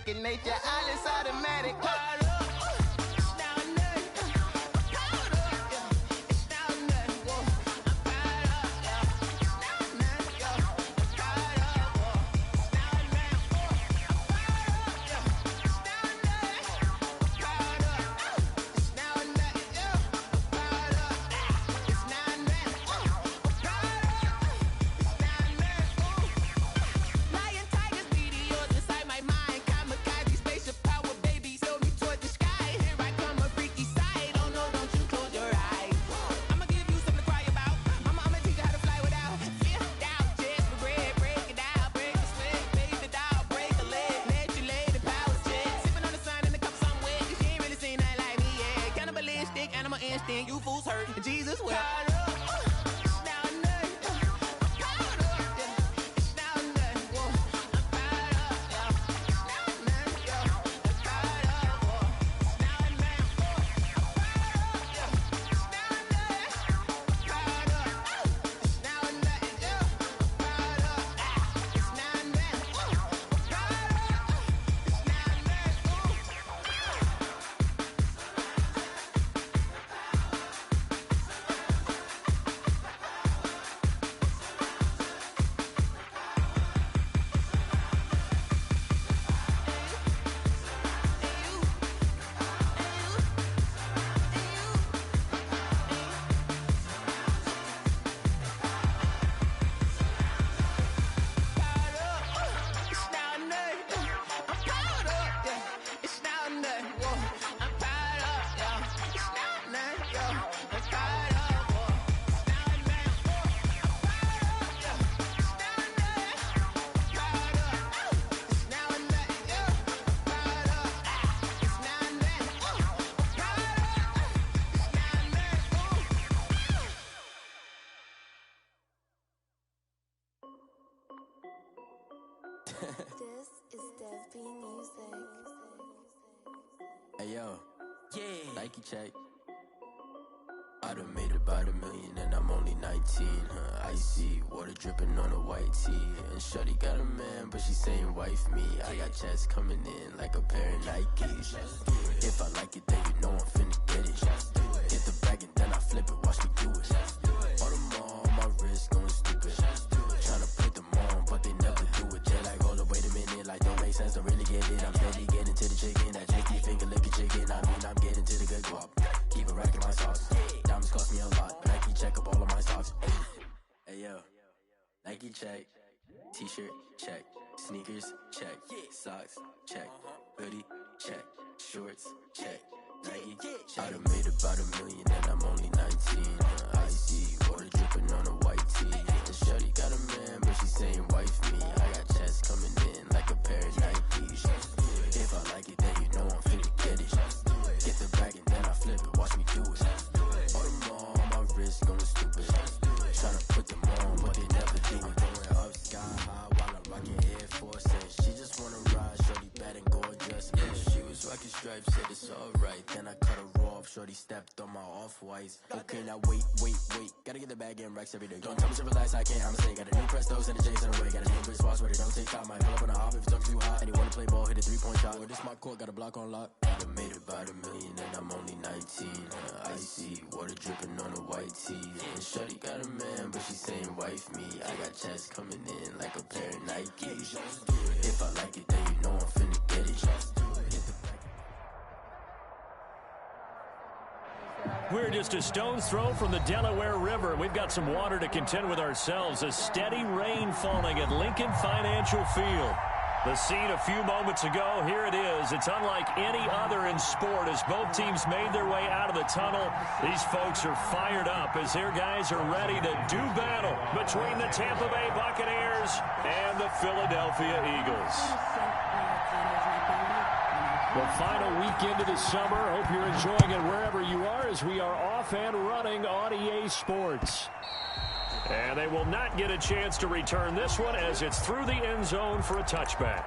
second nature. All is automatic. You fools hurt. Jesus will. This is Dev B Music. Hey yo, yeah, Nike check. I done made about $1 million and I'm only 19. Icy water dripping on a white tee. And shorty got a man, but she saying wife me. I got checks coming in like a pair of Nikes. If I like it, then you know I'm finna get it. Get the bag and then I flip it, watch me do it. All them on my wrist going stupid. Tryna put them on, but they never do it. They're like, hold up, wait a minute, like don't make sense, don't really get it. I'm steady getting to the chicken, that tricky finger licking chicken. I mean, I'm getting to the good guap. Keep a rack in my sauce. Diamonds cost me a lot, Nike check up all of my stocks. Hey yo, Nike check. T-shirt check. Sneakers check. Socks check. Hoodie check. Shorts check. Nike I done made about $1 million and I'm only 19. Icy water dripping on a white tee. And shorty got a man, but she saying wife me. I got checks coming in like a pair of Nikes. If I like it, then you know I'm finna get it. Get the bag and then I flip it, watch me do it. All them on my wrist going stupid. Tryna put them on, but they never do it. Going up sky high while I'm rocking Air Force. She just wanna ride, shorty bad and gorgeous. She was rocking stripes, said it's alright. Then I cut her off, shorty stepped on my off-whites. Okay, now wait. Gotta get the bag and racks every day. Don't tell me to relax, I can't, I'ma say. Got a new Presto, send a J's in the way. Got a new Chris Foss, but it don't take time. Might pull up on a hop if it's too hot. And he wanna play ball, hit a three-point shot. Or this my court, got a block on lock. I done made about $1 million and I'm only 19. Icy water dripping on a white tee. And shorty got a man, but she saying wife me. I got checks coming in like a pair of Nikes. If I like it, then you know I'm finna get it. We're just a stone's throw from the Delaware River. We've got some water to contend with ourselves. A steady rain falling at Lincoln Financial Field. The scene a few moments ago, here it is. It's unlike any other in sport as both teams made their way out of the tunnel. These folks are fired up as their guys are ready to do battle between the Tampa Bay Buccaneers and the Philadelphia Eagles. The final weekend of the summer. Hope you're enjoying it wherever you are as we are off and running on EA Sports. And they will not get a chance to return this one as it's through the end zone for a touchback.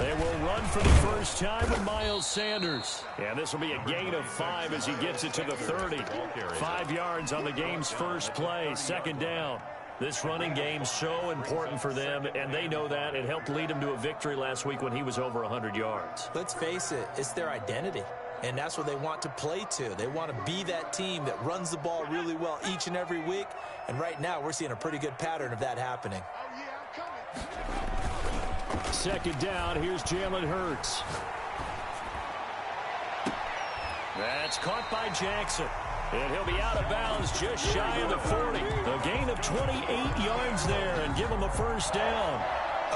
They will run for the first time with Miles Sanders. And this will be a gain of 5 as he gets it to the 30. 5 yards on the game's first play, second down. This running game so important for them, and they know that. It helped lead them to a victory last week when he was over 100 yards. Let's face it, it's their identity, and that's what they want to play to. They want to be that team that runs the ball really well each and every week, and right now we're seeing a pretty good pattern of that happening. Second down, here's Jalen Hurts. That's caught by Jackson. And he'll be out of bounds just shy of the 40. A gain of 28 yards there and give him the first down.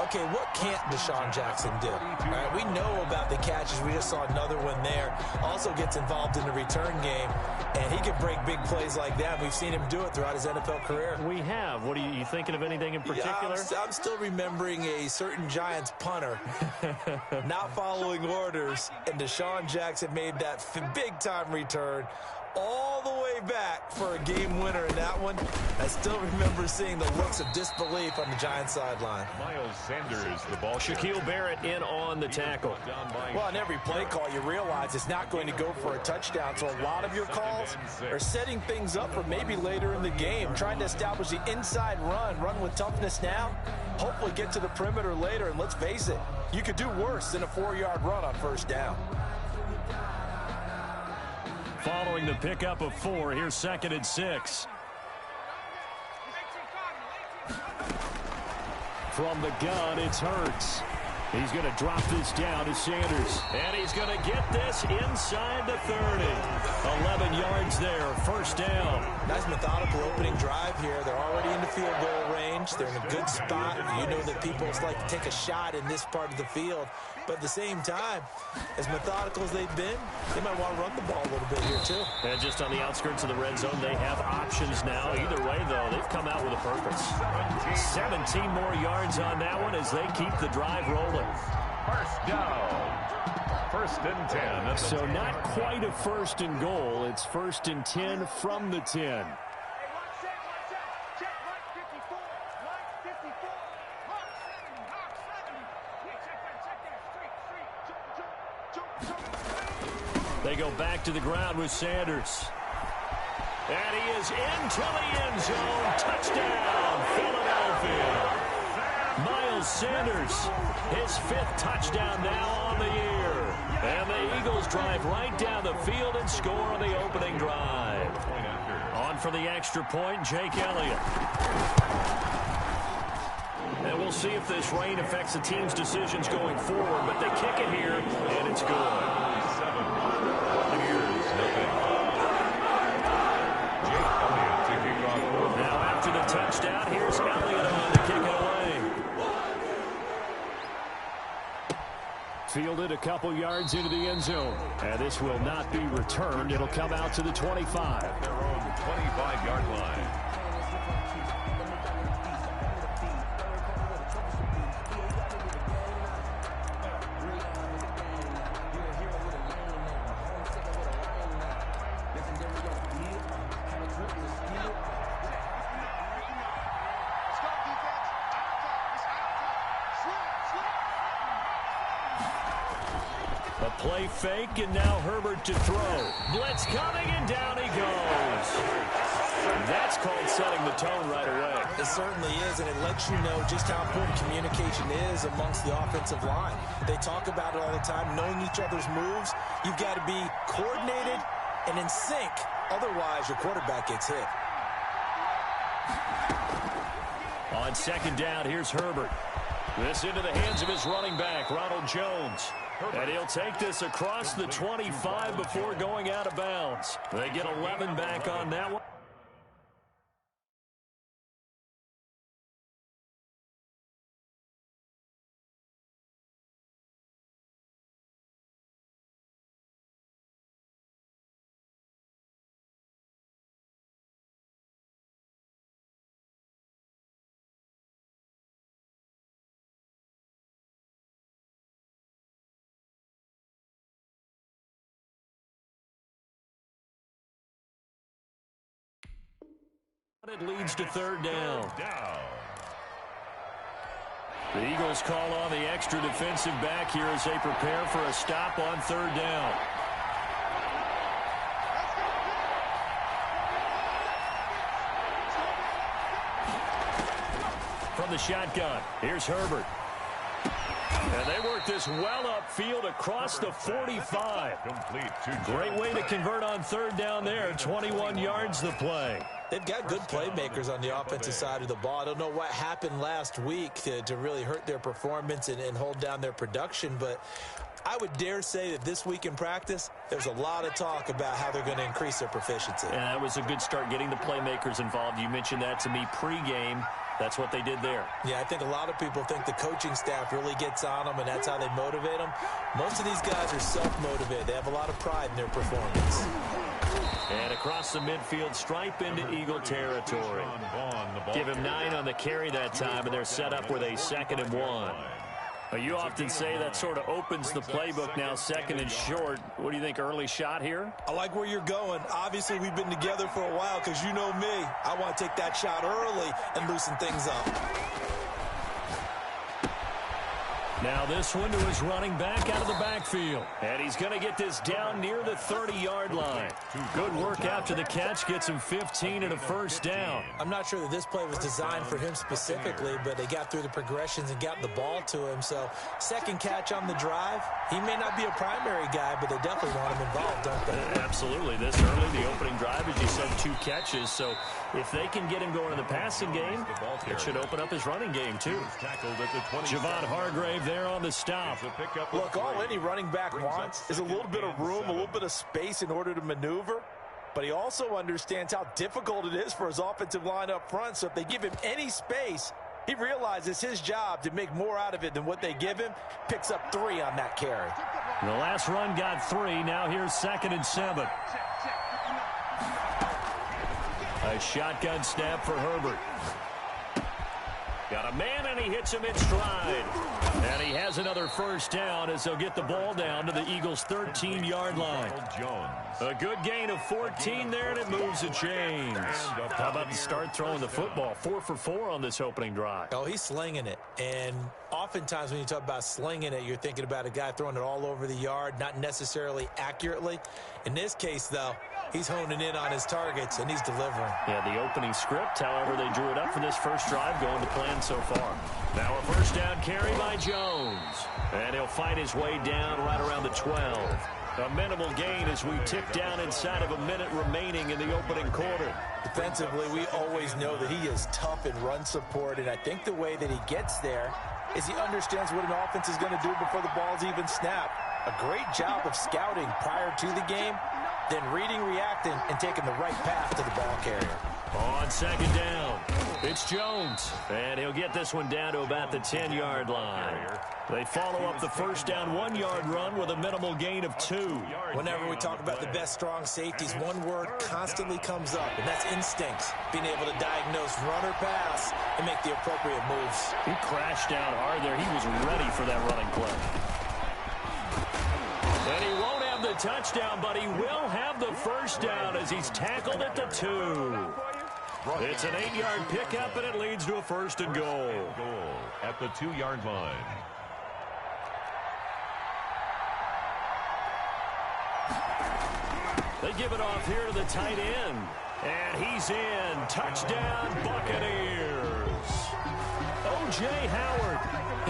Okay, what can't Deshaun Jackson do? All right, we know about the catches. We just saw another one there. Also gets involved in the return game, and he can break big plays like that. We've seen him do it throughout his NFL career. We have. What are you thinking of anything in particular? Yeah, I'm still remembering a certain Giants punter not following orders, and Deshaun Jackson made that big-time return all the way back for a game winner in that one. I still remember seeing the looks of disbelief on the Giants sideline. Miles Sanders, the ball. Shaquille Barrett in on the tackle. Well, on every play call, you realize it's not going to go for a touchdown, so a lot of your calls are setting things up for maybe later in the game, trying to establish the inside run with toughness now, hopefully get to the perimeter later, and let's face it, you could do worse than a 4-yard run on first down. Following the pickup of 4, here's 2nd and 6. From the gun, it's Hurts. He's going to drop this down to Sanders. And he's going to get this inside the 30. 11 yards there, first down. Nice methodical opening drive here. They're already in the field goal range. They're in a good spot. You know that people like to take a shot in this part of the field. But at the same time, as methodical as they've been, they might want to run the ball a little bit here, too. And just on the outskirts of the red zone, they have options now. Either way, though, they've come out with a purpose. 17 more yards on that one as they keep the drive rolling. First down. First and 10. So not quite a first and goal. It's first and 10 from the 10. They go back to the ground with Sanders. And he is into the end zone. Touchdown, Philadelphia. Miles Sanders, his 5th touchdown now on the year. And the Eagles drive right down the field and score on the opening drive. On for the extra point, Jake Elliott. And we'll see if this rain affects the team's decisions going forward, but they kick it here, and it's good. Now after the touchdown, here's Elliott on to kick it away. Fielded a couple yards into the end zone. And this will not be returned. It'll come out to the 25. Their own 25-yard line. A play fake, and now Herbert to throw. Blitz coming, and down he goes. That's called setting the tone right away. It certainly is, and it lets you know just how important communication is amongst the offensive line. They talk about it all the time, knowing each other's moves. You've got to be coordinated and in sync. Otherwise, your quarterback gets hit. On second down, here's Herbert. This into the hands of his running back, Ronald Jones. And he'll take this across the 25 before going out of bounds. They get 11 back on that one. It leads to third down. The Eagles call on the extra defensive back here as they prepare for a stop on third down. From the shotgun, here's Herbert. And they work this well upfield across the 45. Great way to convert on third down there. 21 yards the play. They've got good playmakers on the offensive side of the ball. I don't know what happened last week to really hurt their performance and hold down their production, but I would dare say that this week in practice, there's a lot of talk about how they're going to increase their proficiency. And that was a good start getting the playmakers involved. You mentioned that to me pregame. That's what they did there. Yeah, I think a lot of people think the coaching staff really gets on them, and that's how they motivate them. Most of these guys are self-motivated. They have a lot of pride in their performance. And across the midfield, stripe into Eagle territory. Give him 9 on the carry that time, and they're set up with a 2nd and 1. You often say that sort of opens the playbook now, 2nd and short. What do you think, early shot here? I like where you're going. Obviously, we've been together for a while because you know me. I want to take that shot early and loosen things up. Now this one to his running back out of the backfield. And he's going to get this down near the 30-yard line. Good work after the catch. Gets him 15 and a first down. I'm not sure that this play was designed for him specifically, but they got through the progressions and got the ball to him. So, second catch on the drive. He may not be a primary guy, but they definitely want him involved, don't they? Absolutely. This early, the opening drive, as you said, 2 catches. So, if they can get him going in the passing game, it should open up his running game, too. Javon Hargrave there on the stop. Look, all any running back wants is a little bit of room, a little bit of space in order to maneuver. But he also understands how difficult it is for his offensive line up front. So if they give him any space, he realizes his job to make more out of it than what they give him. Picks up 3 on that carry. The last run got 3. Now here's 2nd and 7. A shotgun snap for Herbert. Got a man, and he hits him in stride. And he has another first down as they'll get the ball down to the Eagles' 13-yard line. A good gain of 14 there, and it moves the chains. How about to start throwing the football? 4 for 4 on this opening drive. Oh, he's slinging it. And oftentimes when you talk about slinging it, you're thinking about a guy throwing it all over the yard, not necessarily accurately. In this case, though, he's honing in on his targets, and he's delivering. Yeah, the opening script, however, they drew it up for this first drive, going to plan so far. Now a first down carry by Jones. And he'll fight his way down right around the 12. A minimal gain as we tick down inside of a minute remaining in the opening quarter. Defensively, we always know that he is tough in run support, and I think the way that he gets there is he understands what an offense is going to do before the ball's even snapped. A great job of scouting prior to the game, then reading, reacting, and taking the right path to the ball carrier. On 2nd down, it's Jones, and he'll get this one down to about the 10-yard line. They follow up the first down 1-yard run with a minimal gain of 2. Whenever we talk about the best strong safeties, one word constantly comes up, and that's instincts. Being able to diagnose run or pass and make the appropriate moves. He crashed down hard there. He was ready for that running play. And he won't have the touchdown, but he will have the first down as he's tackled at the 2. It's an 8-yard pickup, and it leads to a 1st and goal. At the 2-yard line. They give it off here to the tight end. And he's in. Touchdown, Buccaneers. O.J. Howard,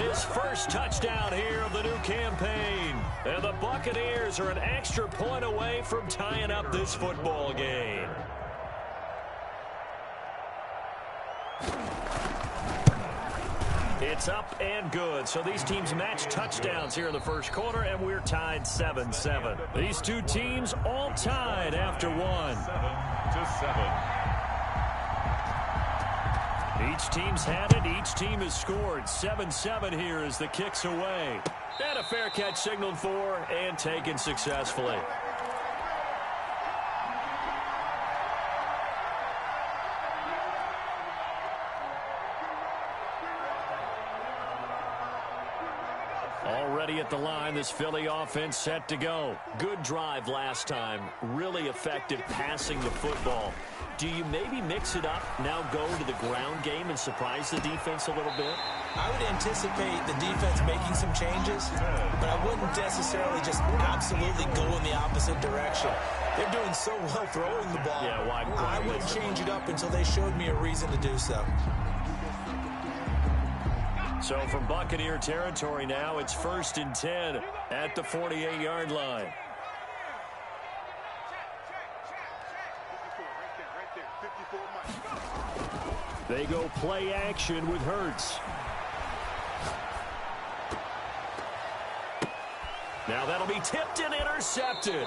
his first touchdown here of the new campaign. And the Buccaneers are an extra point away from tying up this football game. It's up and good. So these teams match touchdowns here in the first quarter, and we're tied 7-7. These two teams all tied after 1. 7-7. Each team's had it. Each team has scored. 7-7 here as the kick's away. And a fair catch signaled for and taken successfully. Already at the line, this Philly offense set to go. Good drive last time. Really effective passing the football. do you maybe mix it up, now go to the ground game and surprise the defense a little bit? I would anticipate the defense making some changes, but I wouldn't necessarily just absolutely go in the opposite direction. They're doing so well throwing the ball. Yeah, why I wouldn't change it up until they showed me a reason to do so. So from Buccaneer territory now, it's 1st and 10 at the 48-yard line. They go play action with Hurts. Now that'll be tipped and intercepted.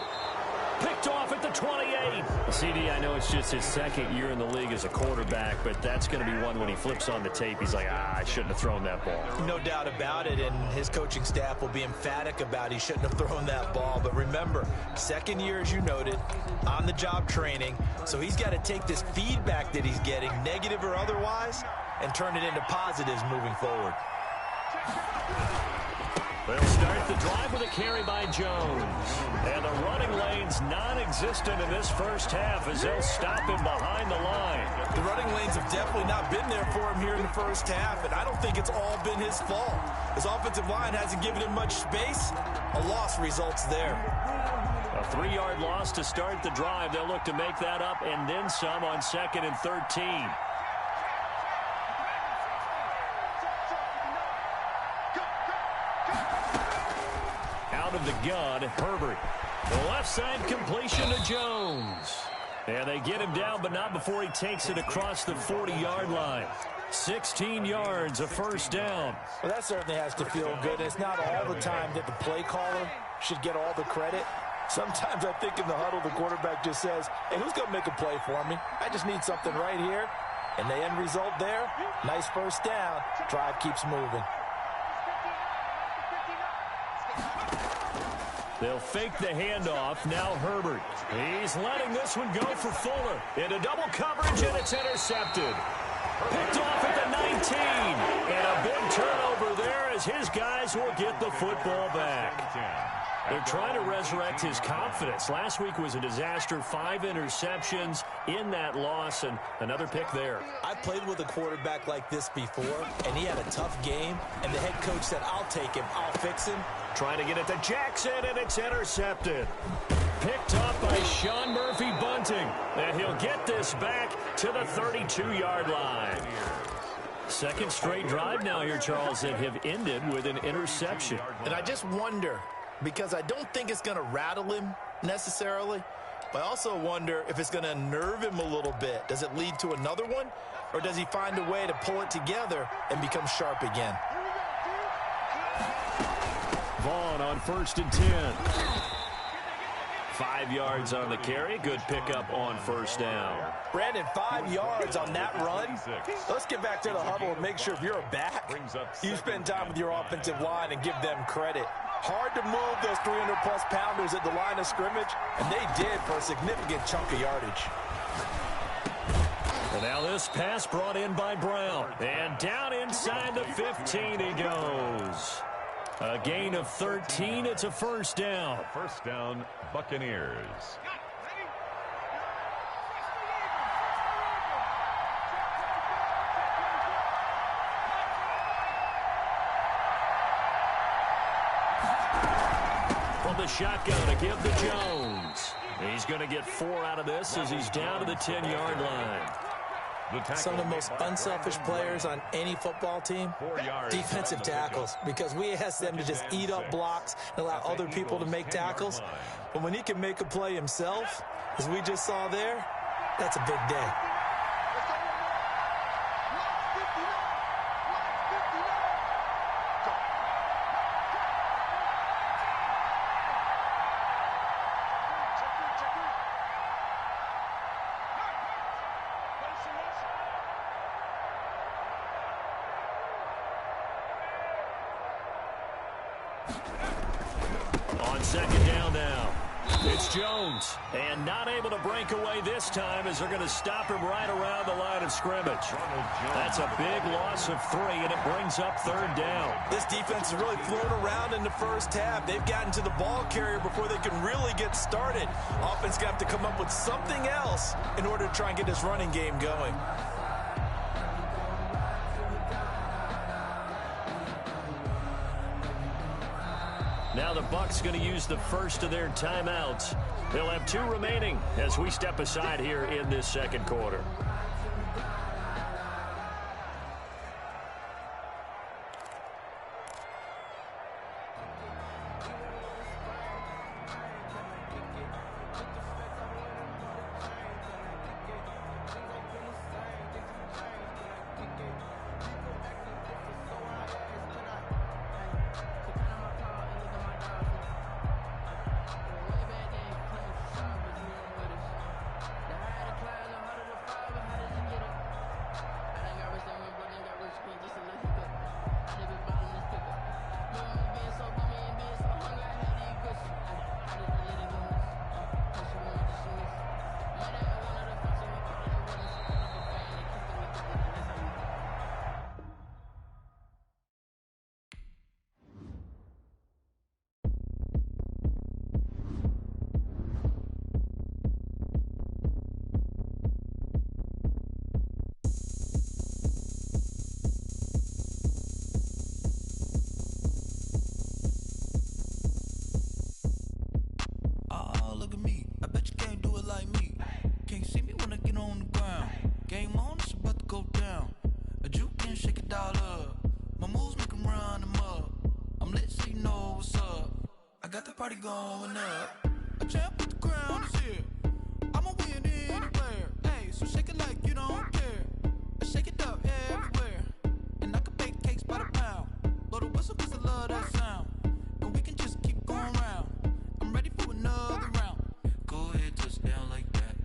Picked off at the 28. CD, I know it's just his second year in the league as a quarterback, but that's going to be one when he flips on the tape, he's like, I shouldn't have thrown that ball. No doubt about it, and his coaching staff will be emphatic about he shouldn't have thrown that ball. But remember, second year, as you noted, on-the-job training, so he's got to take this feedback that he's getting, negative or otherwise, and turn it into positives moving forward. They'll start the drive with a carry by Jones. And the running lane's non-existent in this first half as they'll stop him behind the line. The running lanes have definitely not been there for him here in the first half, and I don't think it's all been his fault. His offensive line hasn't given him much space. A loss results there. A 3-yard loss to start the drive. They'll look to make that up and then some on 2nd and 13. Of the gun, Herbert. The left side completion to Jones. And they get him down, but not before he takes it across the 40-yard line. 16 yards, a first down. Well, that certainly has to feel good. It's not all the time that the play caller should get all the credit. Sometimes I think in the huddle, the quarterback just says, hey, who's going to make a play for me? I just need something right here. And the end result there, nice first down. Drive keeps moving. They'll fake the handoff. Now Herbert. He's letting this one go for Fuller. Into double coverage, and it's intercepted. Picked off at the 19. And a big turnover there as his guys will get the football back. They're trying to resurrect his confidence. Last week was a disaster. 5 interceptions in that loss, and another pick there. I've played with a quarterback like this before, and he had a tough game, and the head coach said, I'll take him, I'll fix him. Trying to get it to Jackson, and it's intercepted. Picked up by Sean Murphy Bunting, and he'll get this back to the 32-yard line. Second straight drive now here, Charles, that have ended with an interception. And I just wonder, because I don't think it's going to rattle him necessarily, but I also wonder if it's going to unnerve him a little bit. Does it lead to another one, or does he find a way to pull it together and become sharp again? Vaughn on 1st and 10. 5 yards on the carry. Good pickup on first down. Brandon, 5 yards on that run. Let's get back to the huddle and make sure if you're a back, you spend time with your offensive line and give them credit. Hard to move those 300-plus pounders at the line of scrimmage, and they did for a significant chunk of yardage. And now this pass brought in by Brown. And down inside the 15 he goes. A gain of 13. It's a first down. First down, Buccaneers. From the shotgun to give to Jones. He's going to get 4 out of this as he's down to the 10-yard line. Some of the most unselfish players on any football team, defensive tackles, because we ask them to just eat up blocks and allow other people to make tackles. But when he can make a play himself, as we just saw there, that's a big day. On second down now. It's Jones, and not able to break away this time as they're going to stop him right around the line of scrimmage. That's a big loss of 3, and it brings up 3rd down. This defense has really flown around in the first half. They've gotten to the ball carrier before they can really get started. Offense got to come up with something else in order to try and get this running game going. Now the Bucs going to use the first of their timeouts. They'll have 2 remaining as we step aside here in this second quarter. Party going up. A champ with the crown is here. I'ma win anywhere. Hey, so shake it like you don't care. Shake it up everywhere. And I can bake cakes by the pound. Blow the whistle 'cause I love that sound. And we can just keep going round. I'm ready for another round. Go ahead, touch down like that.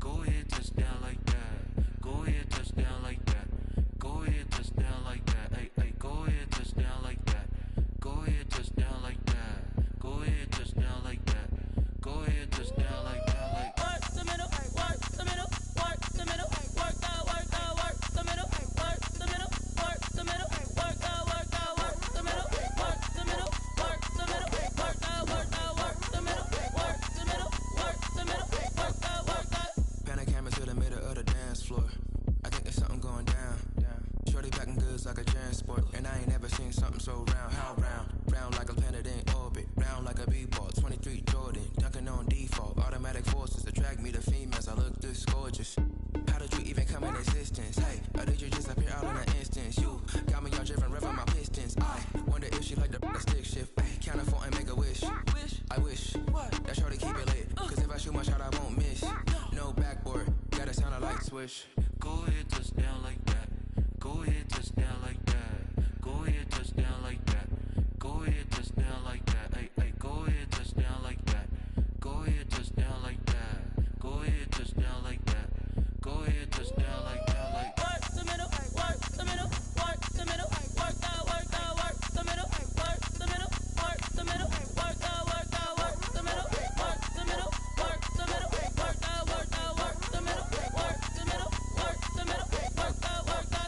Go ahead, touch down like that. Go ahead, touch down like that. Go ahead, touch down like that. Hey, hey, go ahead, touch down like that. Go ahead, touch down like that. Go ahead, touch down like that. Go ahead, touch down like that. Like work the middle, work the middle, work the middle, work the middle, work the middle, work the middle, work the middle, work the middle, work the middle, work the middle, work the middle, work the middle, work the. Pan a camera to the middle of the dance floor. I think there's something going down. Shorty packing goods like a transport, and I ain't never seen something so round. How round? Round like a planet in orbit, round like a b-ball. 23 Jordan, dunking on default. Automatic forces attract me to females. I look this gorgeous. How did you even come in existence? Hey, or did you just appear out in an instance? You got me all driven, revving my pistons. I wonder if she like the stick shift. Count a 4 and make a wish. I wish that shorty keep it lit. 'Cause if I shoot my shot, I won't miss. No backboard, gotta sound a light switch. Go ahead, touch down like that. Go ahead, touch down like that. Go ahead, touch down like that. Go ahead, touch down like that. Hey, hey, go ahead, touch down like that. Go ahead, touch down like that. Go ahead, touch down like that. Go ahead, touch down like that. Like work the middle, work the middle, work the middle, work the middle, work the middle, work the middle, work the middle, work the middle, work the middle, work the middle, work the middle, work the middle, work the.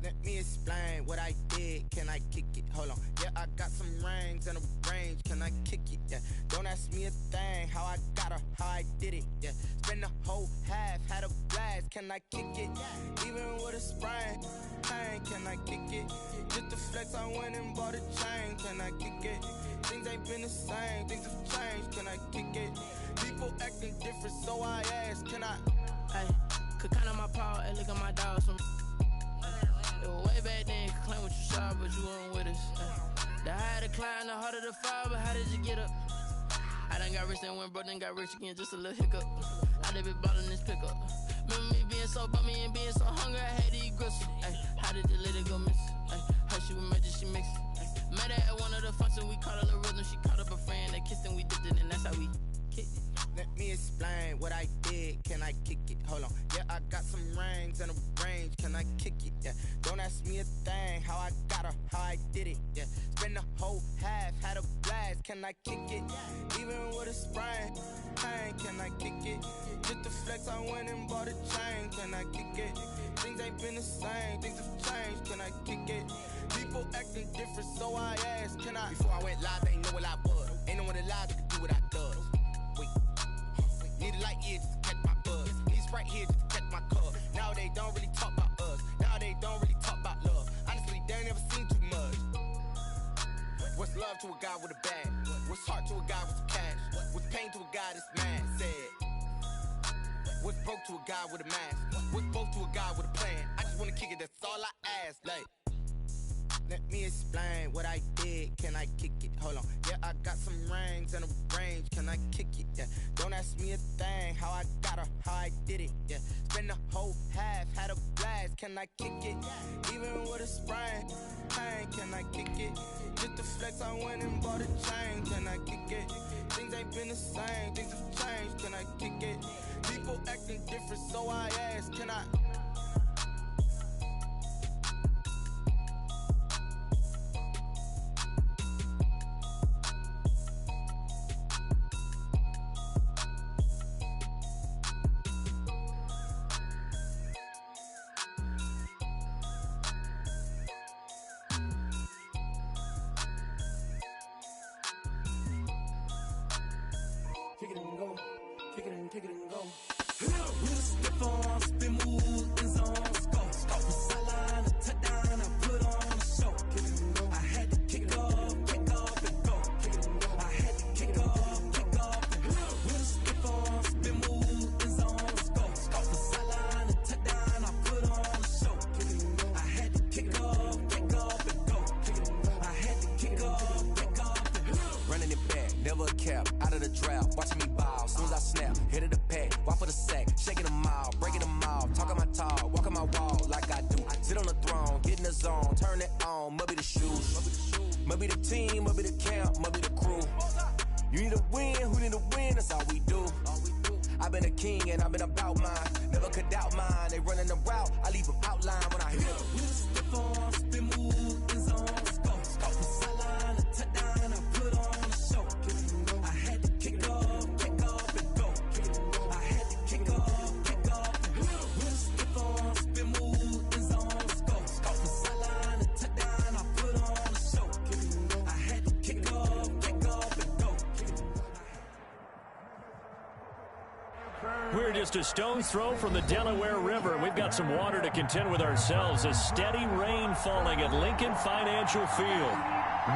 Let me explain what I did. Can I kick it? Hold on. Yeah, I got some rings and a range. Can I kick it? Yeah. Don't ask me a thing. How I got her, how I did it. Yeah. Spend the whole half, had a blast. Can I kick it? Even with a sprain. Hey, can I kick it? Just to flex, I went and bought a chain. Can I kick it? Things ain't been the same. Things have changed. Can I kick it? People acting different, so I ask. Can I? Hey, could count on my power and look at my dogs. Way back then, could claim what you saw, but you weren't with us. The higher the climb, the harder the fall, but how did you get up? I done got rich and went broke, then got rich again, just a little hiccup. I done been ballin' this pickup. Remember me being so bummy and being so hungry, I had to eat gristle. Ay, how did the lady go miss? Ay, her she was magic, she mixed. Met her at one of the functions, we caught a little rhythm, she caught up a friend, they kissed and we dipped it, and that's how we kicked it. Let me explain what I did. Can I kick it? Hold on. Yeah, I got some rings and a range. Can I kick it? Yeah. Don't ask me a thing. How I got her, how I did it. Yeah. Spend the whole half, had a blast. can I kick it? Even with a sprain, pain, can I kick it? Just the flex, I went and bought a chain, can I kick it? Things ain't been the same, things have changed, can I kick it? People acting different, so I asked, can I? Before I went live, they ain't know what I was. Ain't no one alive that could do what I does. Wait, need a light here just to catch my buzz. Need Sprite here just to catch my cup. Now they don't really talk about us. Now they don't really talk about love. Honestly, they ain't never seen too much. What's love to a guy with a bag? What's heart to a guy with some cash? What's pain to a guy that's mad? Said. What's broke to a guy with a mask? What's both to a guy with a plan? I just wanna kick it, that's all I ask. Like, let me explain what I did. Can I kick it? Hold on. Yeah, I got some rings and a range. Can I kick it? Yeah. Don't ask me a thing. How I got her, how I did it. Yeah. Spend the whole half, had a blast. Can I kick it? Even with a sprain, pain. Can I kick it? Just the flex, I went and bought a chain. Can I kick it? Things ain't been the same. Things have changed. Can I kick it? People acting different, so I ask, can I? Kick it and go, kick it and kick it and go. With a stiff arm, spin move, in zone, go. From sideline to touchdown, I put on a show. I had to kick off and go. I had to kick off and go. With a stiff arm, spin move, in zone, go. From sideline to touchdown, I put on a show. I had to kick off and go. I had to kick off and go. Running it back, never a cap, out of the draft, watching me ball. Soon as I snap, hit of the pack, walk for the sack, shaking them all, breaking them all, talking my talk, walking my wall like I do. Sit on the throne, get in the zone, turn it on, maybe the shoes, maybe the team, maybe the camp, maybe the crew. You need a win, who need a win, that's all we do. I've been a king and I've been about mine, never could doubt mine. They running the route, I leave them outline when I hit them. We just stiff on, spin move, in zone, go. From sideline to touchdown, I put on a show. I had to kick off and go. I had to kick off and go. We just stiff on, spin move, in zone, go. From sideline to touchdown, I put on a show. I had to kick off and go. We're just a stone's throw from the Delaware River. We've got some water to contend with ourselves. A steady rain falling at Lincoln Financial Field.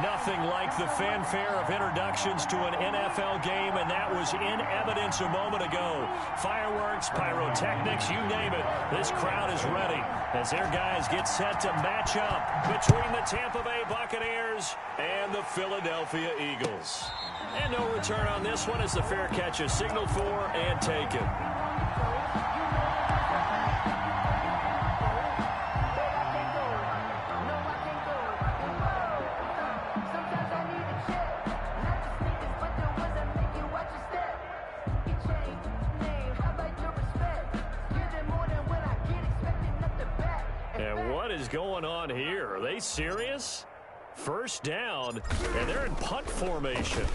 Nothing like the fanfare of introductions to an NFL game, and that was in evidence a moment ago. Fireworks, pyrotechnics, you name it. This crowd is ready as their guys get set to match up between the Tampa Bay Buccaneers and the Philadelphia Eagles. And no return on this one as the fair catch is signaled for and taken. And what is going on here? Are they serious? First down, and they're in punt formation.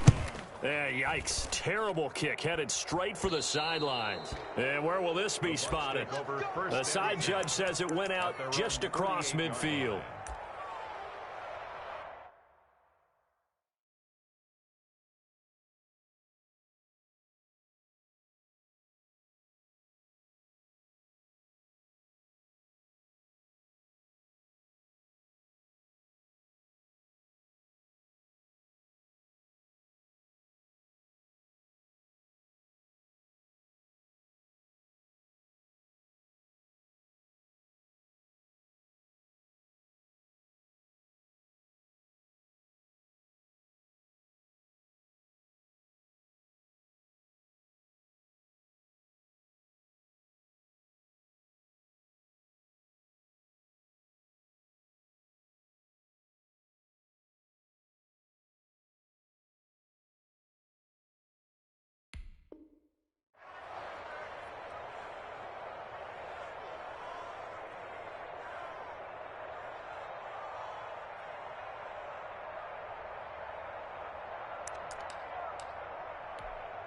Yikes. Terrible kick headed straight for the sidelines. And where will this be spotted? The side judge says it went out just across midfield.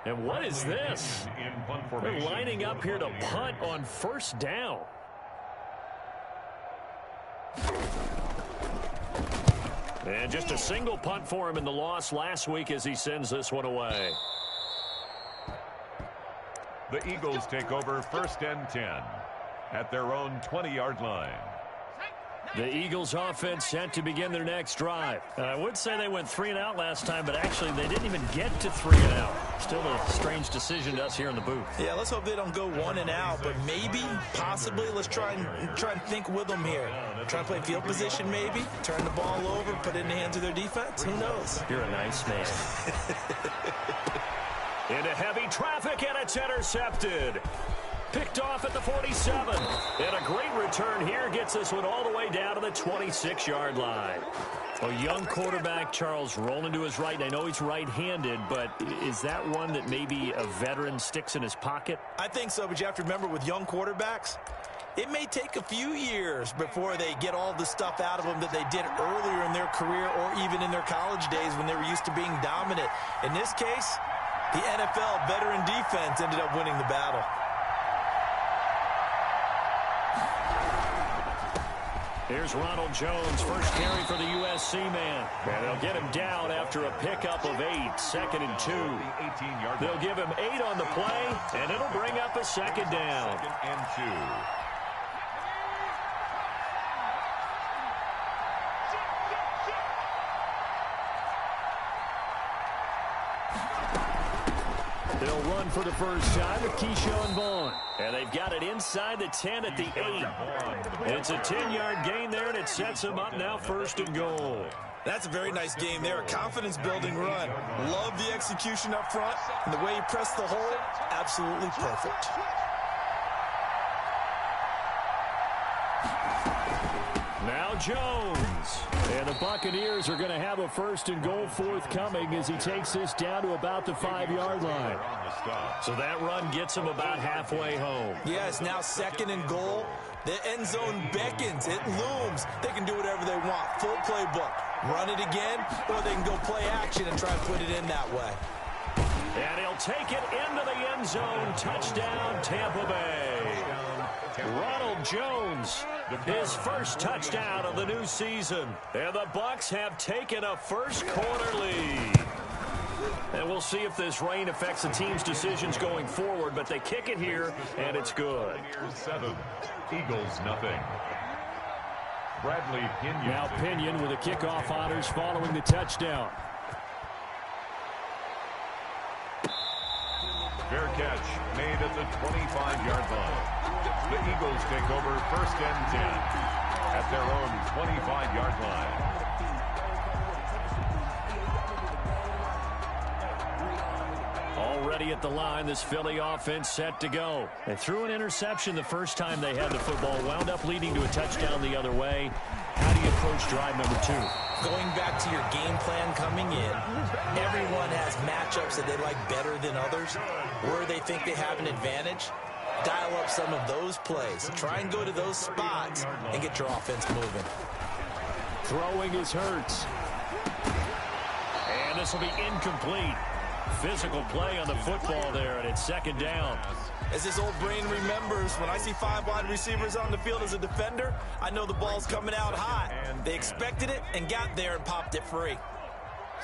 And what is this? They're lining up here to punt on first down. And just a single punt for him in the loss last week as he sends this one away. The Eagles take over 1st and 10 at their own 20-yard line. The Eagles offense set to begin their next drive. I would say they went 3 and out last time, but actually they didn't even get to 3 and out. Still a strange decision to us here in the booth. Yeah, let's hope they don't go 1 and out, but maybe, possibly, let's try and think with them here. Try and play field position maybe, turn the ball over, put it in the hands of their defense. Who knows? You're a nice man. Into heavy traffic, and it's intercepted. Picked off at the 47. And a great return here gets this one all the way down to the 26-yard line. A young quarterback, Charles, rolling to his right. And I know he's right-handed, but is that one that maybe a veteran sticks in his pocket? I think so, but you have to remember with young quarterbacks, it may take a few years before they get all the stuff out of them that they did earlier in their career or even in their college days when they were used to being dominant. In this case, the NFL veteran defense ended up winning the battle. Here's Ronald Jones, first carry for the USC man. And they'll get him down after a pickup of 8, 2nd and 2. They'll give him 8 on the play, and it'll bring up a 2nd down. 2nd and 2. They'll run for the first time with Keyshawn Vaughn. And they've got it inside the 10 at the 8. It's a 10-yard gain there, and it sets them up now 1st and goal. That's a very nice game there. A confidence-building run. Love the execution up front. And the way he pressed the hole, absolutely perfect. Now Jones. And the Buccaneers are going to have a 1st and goal forthcoming as he takes this down to about the 5-yard line. So that run gets him about halfway home. Yeah, it's now 2nd and goal. The end zone beckons. It looms. They can do whatever they want. Full playbook. Run it again, or they can go play action and try and put it in that way. And he'll take it into the end zone. Touchdown, Tampa Bay. Ronald Jones, his first touchdown of the new season. And the Bucs have taken a first-quarter lead. And we'll see if this rain affects the team's decisions going forward, but they kick it here, and it's good. 7, Eagles nothing. Bradley Pinion. Now Pinion with the kickoff honors following the touchdown. Fair catch made at the 25-yard line. The Eagles take over 1st and 10 at their own 25-yard line. Already at the line, this Philly offense set to go. They threw an interception the first time they had the football, wound up leading to a touchdown the other way. How do you approach drive number 2? Going back to your game plan coming in, everyone has matchups that they like better than others, where they think they have an advantage. Dial up some of those plays. Try and go to those spots and get your offense moving. Throwing is Hurts. And this will be incomplete. Physical play on the football there, and it's 2nd down. As this old brain remembers, when I see 5 wide receivers on the field as a defender, I know the ball's coming out hot. They expected it and got there and popped it free.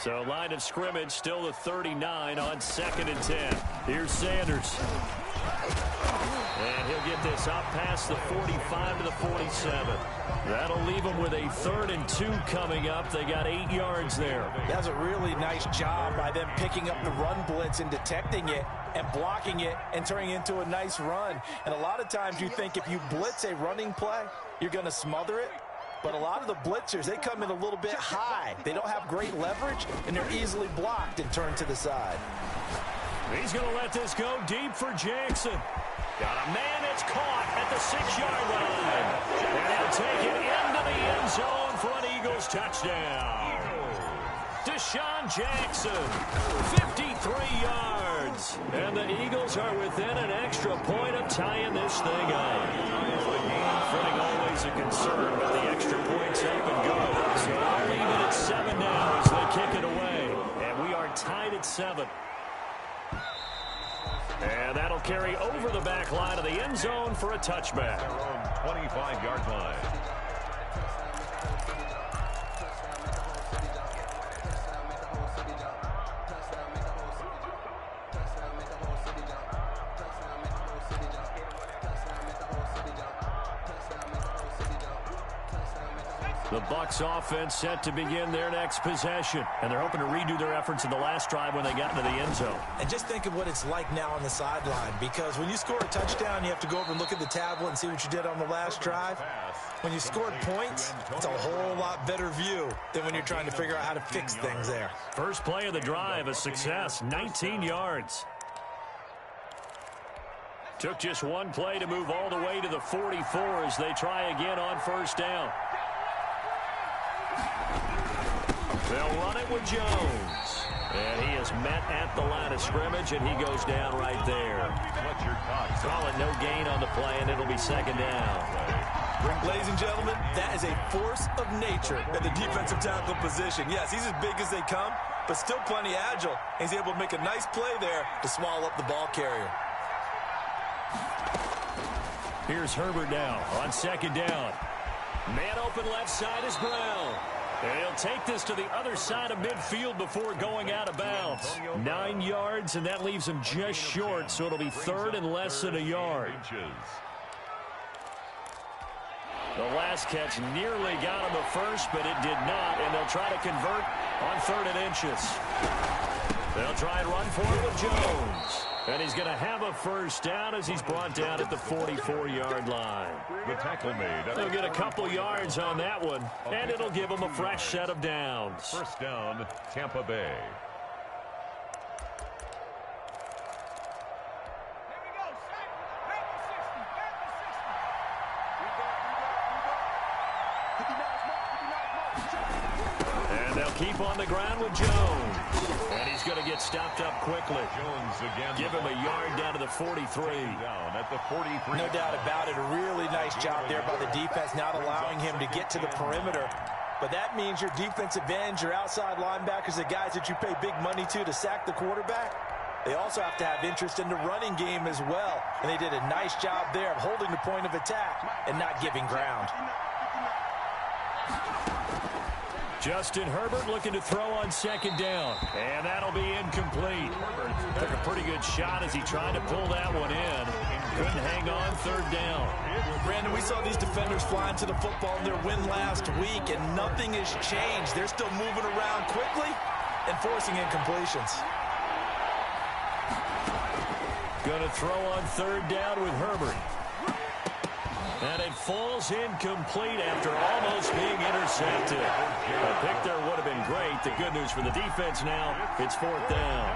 So line of scrimmage still the 39 on 2nd and 10. Here's Sanders. And he'll get this up past the 45 to the 47. That'll leave them with a 3rd and 2 coming up. They got 8 yards there. That's a really nice job by them picking up the run blitz and detecting it and blocking it and turning it into a nice run. And a lot of times you think if you blitz a running play, you're going to smother it. But a lot of the blitzers, they come in a little bit high. They don't have great leverage, and they're easily blocked and turned to the side. He's going to let this go deep for Jackson. Got a man that's caught at the 6-yard line. And he'll take it into the end zone for an Eagles touchdown. Deshaun Jackson, 53 yards. And the Eagles are within an extra point of tying this thing up. Footing always a concern, but the extra point's up and good. So I'll leave it at 7 now as they kick it away. And we are tied at 7. carry over the back line of the end zone for a touchback. Their own 25-yard line. The Bucs offense set to begin their next possession, and they're hoping to redo their efforts in the last drive when they got into the end zone. And just think of what it's like now on the sideline, because when you score a touchdown, you have to go over and look at the tablet and see what you did on the last drive. When you scored points, it's a whole lot better view than when you're trying to figure out how to fix things there. First play of the drive, a success, 19 yards. Took just one play to move all the way to the 44 as they try again on first down. They'll run it with Jones. And he is met at the line of scrimmage, and he goes down right there. Call it no gain on the play, and it'll be second down. Ladies and gentlemen, that is a force of nature at the defensive tackle position. Yes, he's as big as they come, but still plenty agile. He's able to make a nice play there to swallow up the ball carrier. Here's Herbert now on second down. Man open left side is Brown. And he'll take this to the other side of midfield before going out of bounds. 9 yards, and that leaves him just short, so it'll be third and less than a yard. The last catch nearly got him a first, but it did not, and they'll try to convert on third and inches. They'll try and run for it with Jones. And he's going to have a first down as he's brought down at the 44-yard line. The tackle made. They'll get a couple yards on that one, and it'll give them a fresh set of downs. First down, Tampa Bay. And they'll keep on the ground with Jones. And he's going to get stopped up quickly. Jones again. Give him a yard down to the 43. Down at the 43. No doubt about it. A really nice job there by the defense, not allowing him to get to the perimeter. But that means your defensive ends, your outside linebackers, the guys that you pay big money to sack the quarterback, they also have to have interest in the running game as well. And they did a nice job there of holding the point of attack and not giving ground. Justin Herbert looking to throw on second down. And that'll be incomplete. Took a pretty good shot as he tried to pull that one in. Couldn't hang on third down. Brandon, we saw these defenders flying to the football in their win last week, and nothing has changed. They're still moving around quickly and forcing incompletions. Going to throw on third down with Herbert. And it falls incomplete after almost being intercepted. A pick there would have been great. The good news for the defense now, it's fourth down.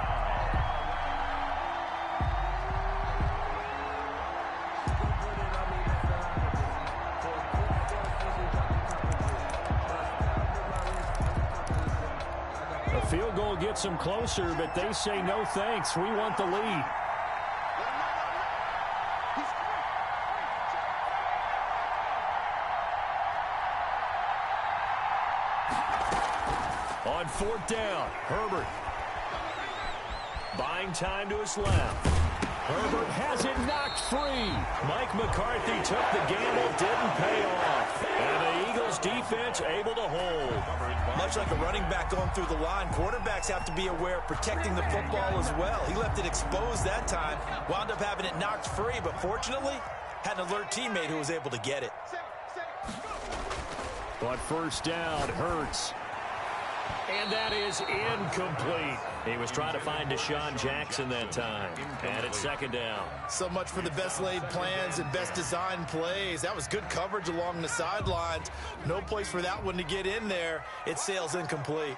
A field goal gets them closer, but they say no thanks. We want the lead. On fourth down, Herbert. Buying time to his left. Herbert has it knocked free. Mike McCarthy took the gamble, didn't pay off. And the Eagles defense able to hold. Much like a running back going through the line, quarterbacks have to be aware of protecting the football as well. He left it exposed that time, wound up having it knocked free, but fortunately, had an alert teammate who was able to get it. But first down, Hurts. And that is incomplete. He was trying to find Deshaun Jackson that time. And it's second down. So much for the best laid plans and best designed plays. That was good coverage along the sidelines. No place for that one to get in there. It sails incomplete.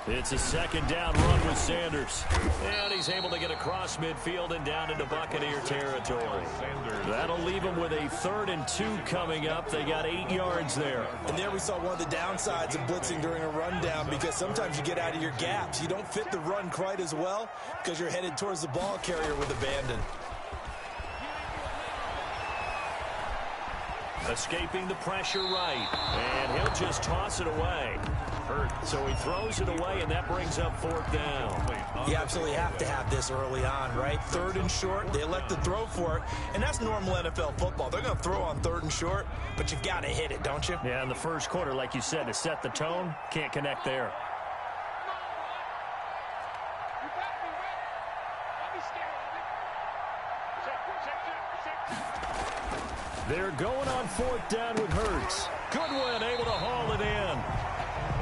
It's a second down run with Sanders. And he's able to get across midfield and down into Buccaneer territory. That'll leave him with a 3rd and 2 coming up. They got 8 yards there. And there we saw one of the downsides of blitzing during a rundown, because sometimes you get out of your gaps. You don't fit the run quite as well because you're headed towards the ball carrier with abandon. Escaping the pressure right. And he'll just toss it away. So he throws it away, and that brings up 4th down. You absolutely have to have this early on, right? 3rd and short, they elect to throw for it, and that's normal NFL football. They're going to throw on 3rd and short, but you've got to hit it, don't you? Yeah, in the first quarter, like you said, to set the tone, can't connect there. They're going on 4th down with Hurts. Goodwin able to haul it in.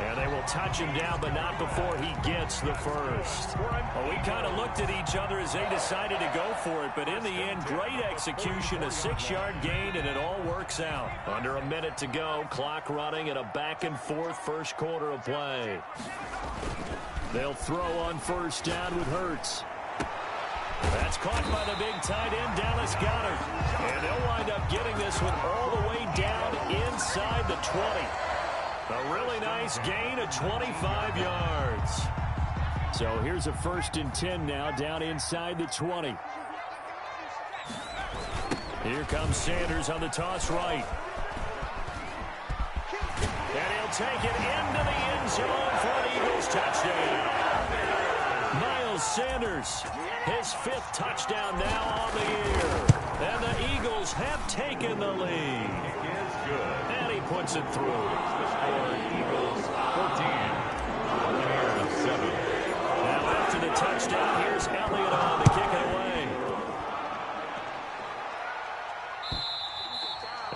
And they will touch him down, but not before he gets the first. Well, we kind of looked at each other as they decided to go for it, but in the end, great execution, a 6-yard gain, and it all works out. Under a minute to go, clock running at a back-and-forth first quarter of play. They'll throw on 1st down with Hurts. That's caught by the big tight end, Dallas Goedert. And they'll wind up getting this one all the way down inside the 20. A really nice gain of 25 yards. So here's a 1st and 10 now, down inside the 20. Here comes Sanders on the toss right. And he'll take it into the end zone for an Eagles touchdown. Miles Sanders, his 5th touchdown now on the year. And the Eagles have taken the lead. And he puts it through. Eagles 14. Buccaneers 7. Now after the touchdown, here's Elliott on to kick it away.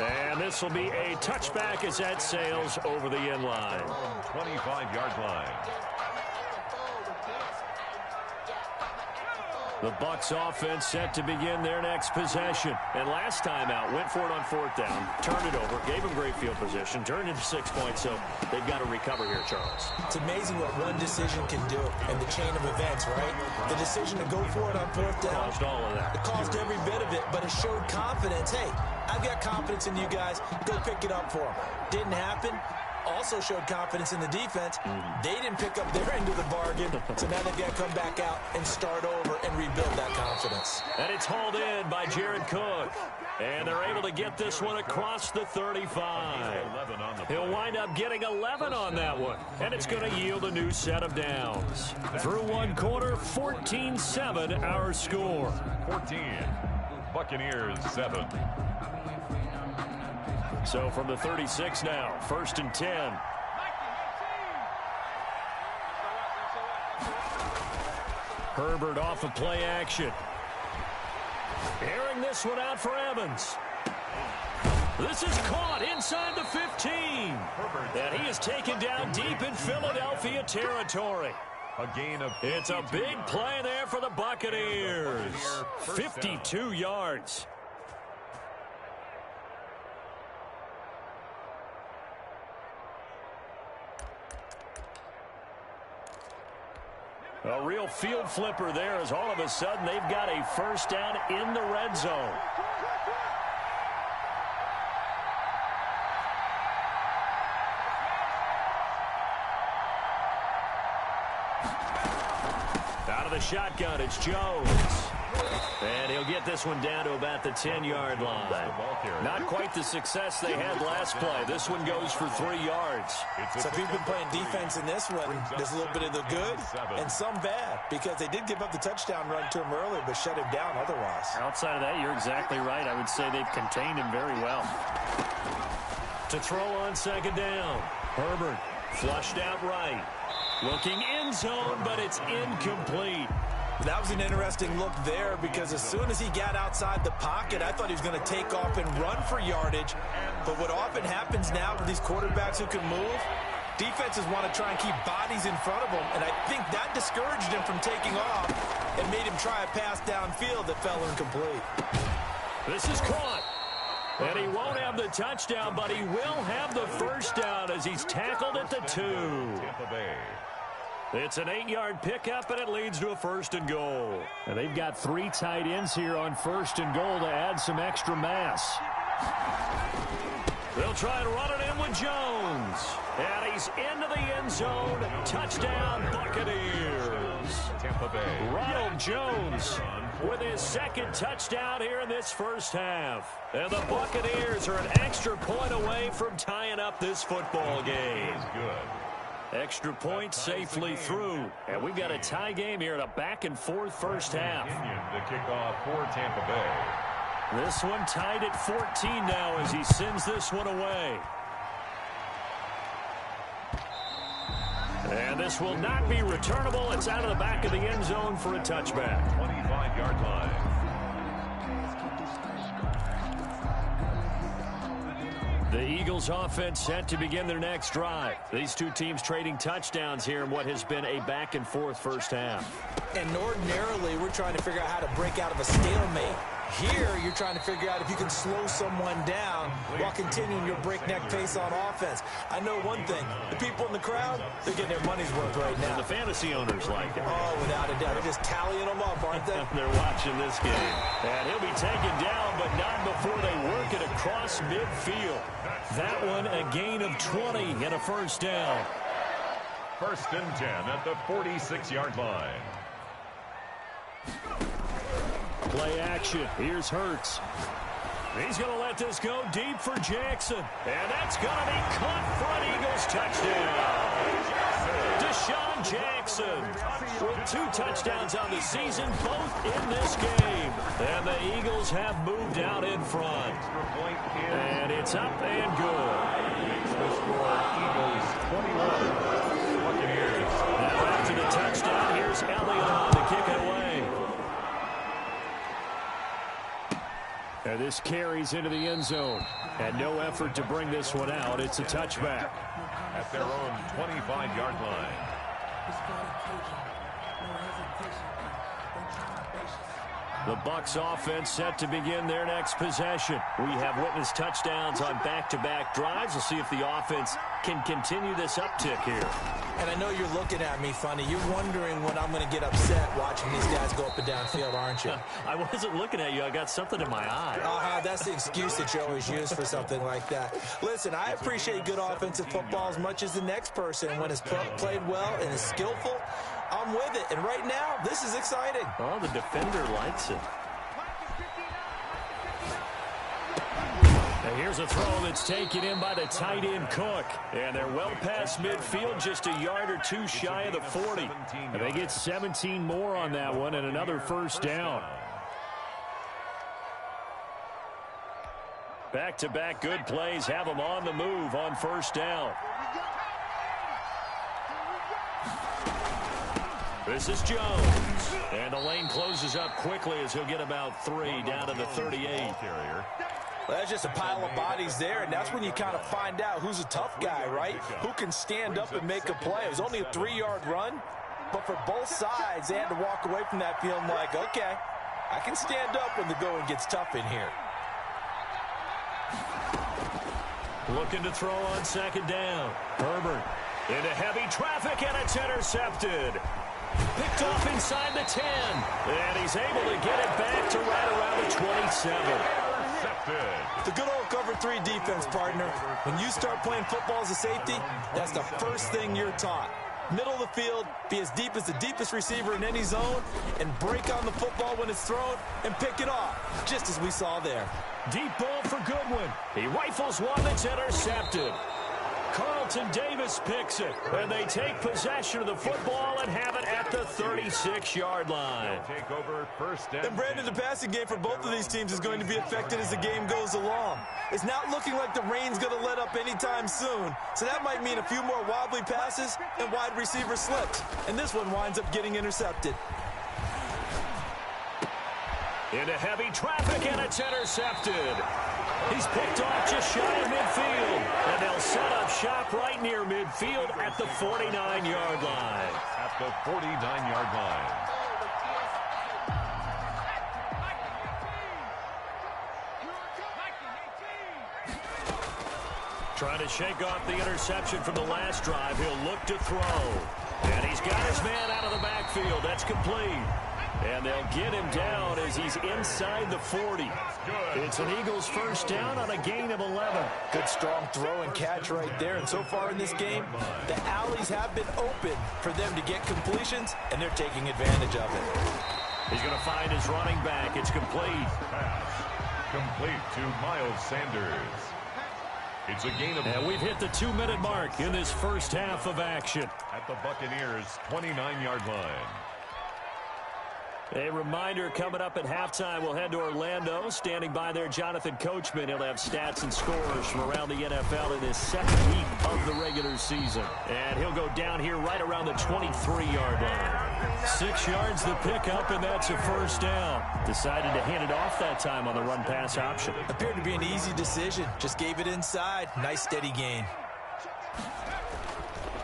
And this will be a touchback as that sails over the end line. 25-yard line. The Bucs offense set to begin their next possession. And last time out, went for it on 4th down, turned it over, gave them great field position, turned into 6 points, so they've got to recover here, Charles. It's amazing what one decision can do in the chain of events, right? The decision to go for it on 4th down. Caused all of that. It caused every bit of it, but it showed confidence. Hey, I've got confidence in you guys. Go pick it up for them. Didn't happen. Also showed confidence in the defense. They didn't pick up their end of the bargain, so now they've got to come back out and start over and rebuild that confidence. And it's hauled in by Jared Cook. And they're able to get this one across the 35. He'll wind up getting 11 on that one. And it's going to yield a new set of downs. Through one quarter, 14-7 our score. 14. Buccaneers 7. So from the 36 now, 1st and 10. Herbert off of play action. Airing this one out for Evans. This is caught inside the 15. And he is taken down deep in Philadelphia territory. A gain of It's a big play there for the Buccaneers. 52 yards. A real field flipper there as all of a sudden they've got a 1st down in the red zone. Out of the shotgun, it's Jones. And he'll get this one down to about the 10-yard line. Not quite the success they had last play. This one goes for 3 yards. So if you've been playing defense in this one, there's a little bit of the good and some bad, because they did give up the touchdown run to him earlier, but shut him down otherwise. Outside of that, you're exactly right. I would say they've contained him very well. To throw on 2nd down, Herbert flushed out right. Looking end zone, but it's incomplete. That was an interesting look there, because as soon as he got outside the pocket, I thought he was going to take off and run for yardage. But what often happens now with these quarterbacks who can move, defenses want to try and keep bodies in front of them, and I think that discouraged him from taking off and made him try a pass downfield that fell incomplete. This is caught. And he won't have the touchdown, but he will have the 1st down as he's tackled at the 2. Tampa Bay. It's an 8-yard pickup, and it leads to a 1st and goal. And they've got 3 tight ends here on 1st and goal to add some extra mass. They'll try and run it in with Jones. And he's into the end zone. Touchdown, Buccaneers. Tampa Bay. Ronald Jones with his second touchdown here in this first half. And the Buccaneers are an extra point away from tying up this football game. Is good. Extra point safely through. And we've got a tie game here in a back-and-forth first half. The kickoff for Tampa Bay. This one tied at 14 now as he sends this one away. And this will not be returnable. It's out of the back of the end zone for a touchback. 25-yard line. The Eagles offense set to begin their next drive. These two teams trading touchdowns here in what has been a back-and-forth first half. And ordinarily, we're trying to figure out how to break out of a stalemate. Here, you're trying to figure out if you can slow someone down while continuing your breakneck pace on offense. I know one thing. The people in the crowd, they're getting their money's worth right now. And the fantasy owners like it. Oh, without a doubt. They're just tallying them up, aren't they? They're watching this game. And he'll be taken down, but not before they work it across midfield. That one, a gain of 20 and a first down. 1st and 10 at the 46-yard line. Play action. Here's Hurts. He's going to let this go deep for Jackson. And that's going to be caught for an Eagles touchdown. Deshaun Jackson with 2 touchdowns on the season, both in this game. And the Eagles have moved out in front. And it's up and good. The score, Eagles 21. Buccaneers. Now after the touchdown, here's Elliott on to kick it away. And this carries into the end zone. And no effort to bring this one out. It's a touchback. At their own 25-yard line. The Bucs offense set to begin their next possession. We have witnessed touchdowns on back-to-back drives. We'll see if the offense can continue this uptick here. And I know you're looking at me funny. You're wondering when I'm going to get upset watching these guys go up and down field, aren't you? I wasn't looking at you. I got something in my eye. That's the excuse that you always use for something like that. Listen, I appreciate good offensive football as much as the next person. When it's played well and is skillful, I'm with it. And right now, this is exciting. Oh, the defender likes it. And here's a throw that's taken in by the tight end Cook. And they're well past midfield, just a yard or two shy of the 40. And they get 17 more on that one and another first down. Back-to-back good plays have them on the move on first down. This is Jones. And the lane closes up quickly as he'll get about 3 down to the 38. Well, that's just a pile of bodies there, and that's when you kind of find out who's a tough guy, right? Who can stand up and make a play. It was only a 3-yard run, but for both sides, they had to walk away from that feeling like, okay, I can stand up when the going gets tough in here. Looking to throw on second down. Herbert into heavy traffic, and it's intercepted. Picked off inside the 10, and he's able to get it back to right around the 27. The good old cover 3 defense, partner. When you start playing football as a safety, that's the first thing you're taught. Middle of the field, be as deep as the deepest receiver in any zone, and break on the football when it's thrown and pick it off, just as we saw there. Deep ball for Goodwin. He rifles one that's intercepted. Carlton Davis picks it, and they take possession of the football and have it at the 36-yard line. Take over first down. And Brandon, the passing game for both of these teams is going to be affected as the game goes along. It's not looking like the rain's going to let up anytime soon, so that might mean a few more wobbly passes and wide receiver slips. And this one winds up getting intercepted. Into heavy traffic, and it's intercepted. He's picked off just shy of midfield, and they'll set up shop right near midfield at the 49-yard line. At the 49-yard line. Trying to shake off the interception from the last drive. He'll look to throw. And he's got his man out of the backfield. That's complete. And they'll get him down as he's inside the 40. It's an Eagles first down on a gain of 11. Good strong throw and catch right there. And so far in this game, the alleys have been open for them to get completions, and they're taking advantage of it. He's going to find his running back. It's complete. Pass complete to Miles Sanders. It's a gain of... And we've hit the 2-minute mark in this first half of action. At the Buccaneers' 29-yard line. A reminder, coming up at halftime, we'll head to Orlando. Standing by there, Jonathan Coachman. He'll have stats and scores from around the NFL in this second week of the regular season. And he'll go down here right around the 23-yard line. 6 yards the pickup, and that's a first down. Decided to hand it off that time on the run-pass option. Appeared to be an easy decision. Just gave it inside. Nice steady gain.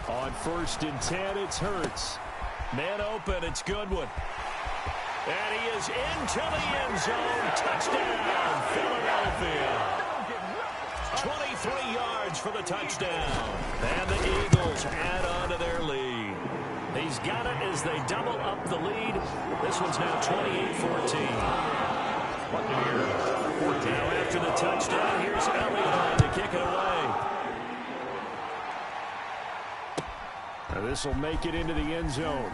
On 1st and 10, it's Hurts. Man open, it's Goodwin. And he is into the end zone. Touchdown, Philadelphia. 23 yards for the touchdown. And the Eagles add on to their lead. He's got it as they double up the lead. This one's now 28-14. Buccaneers 14. Now after the touchdown, here's Elliott to kick it away. Now this will make it into the end zone.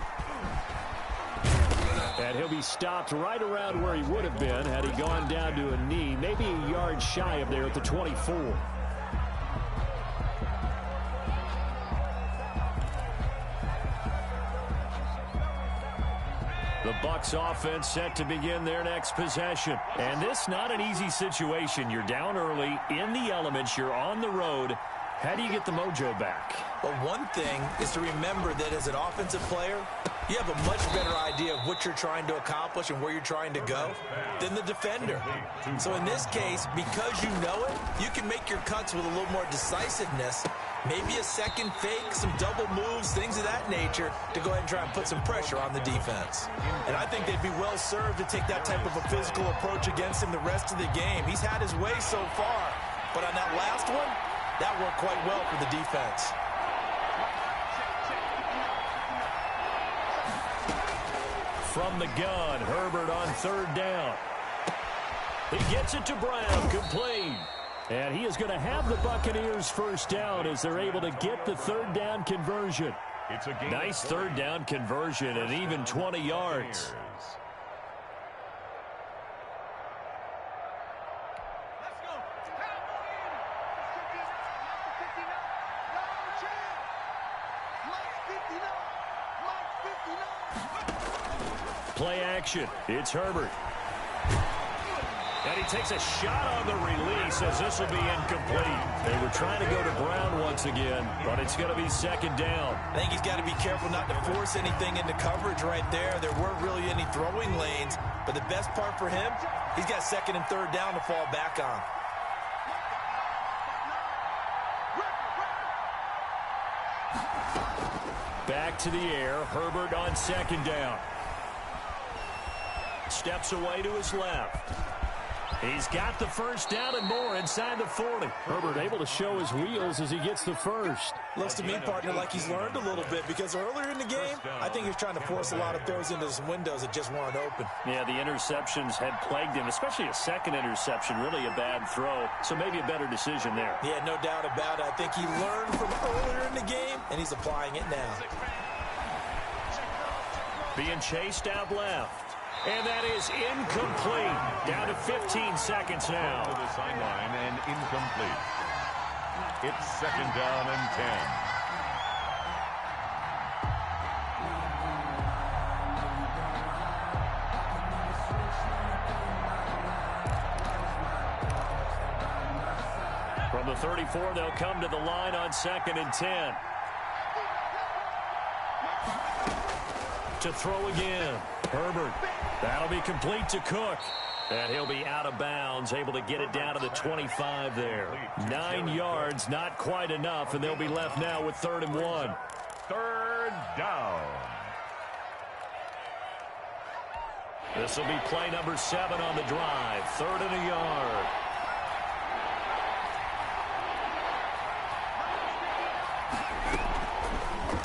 And he'll be stopped right around where he would have been had he gone down to a knee, maybe a yard shy of there at the 24. The Bucs offense set to begin their next possession. And this not an easy situation. You're down early, in the elements, you're on the road. How do you get the mojo back? Well, one thing is to remember that as an offensive player, you have a much better idea of what you're trying to accomplish and where you're trying to go than the defender. So in this case, because you know it, you can make your cuts with a little more decisiveness, maybe a second fake, some double moves, things of that nature, to go ahead and try and put some pressure on the defense. And I think they'd be well served to take that type of a physical approach against him the rest of the game. He's had his way so far, but on that last one, that worked quite well for the defense. From the gun, Herbert on 3rd down. He gets it to Brown, complete. And he is going to have the Buccaneers first down as they're able to get the 3rd down conversion. It's a nice 3rd down conversion and even 20 yards. Play action. It's Herbert. And he takes a shot on the release as this will be incomplete. They were trying to go to Brown once again, but it's going to be 2nd down. I think he's got to be careful not to force anything into coverage right there. There weren't really any throwing lanes, but the best part for him, he's got 2nd and 3rd down to fall back on. Back to the air. Herbert on 2nd down. Steps away to his left. He's got the first down and more inside the 40. Herbert able to show his wheels as he gets the first. Looks to me, partner, like he's learned a little bit, because earlier in the game, I think he was trying to force a lot of throws into some windows that just weren't open. Yeah, the interceptions had plagued him, especially a second interception, really a bad throw. So maybe a better decision there. Yeah, no doubt about it. I think he learned from earlier in the game, and he's applying it now. Being chased out left. And that is incomplete. Down to 15 seconds now. To the sideline and incomplete. It's 2nd down and 10. From the 34, they'll come to the line on 2nd and 10. To throw again. Herbert. That'll be complete to Cook. And he'll be out of bounds, able to get it down to the 25 there. 9 yards, not quite enough, and they'll be left now with 3rd and 1. 3rd down. This will be play number 7 on the drive. 3rd and a yard.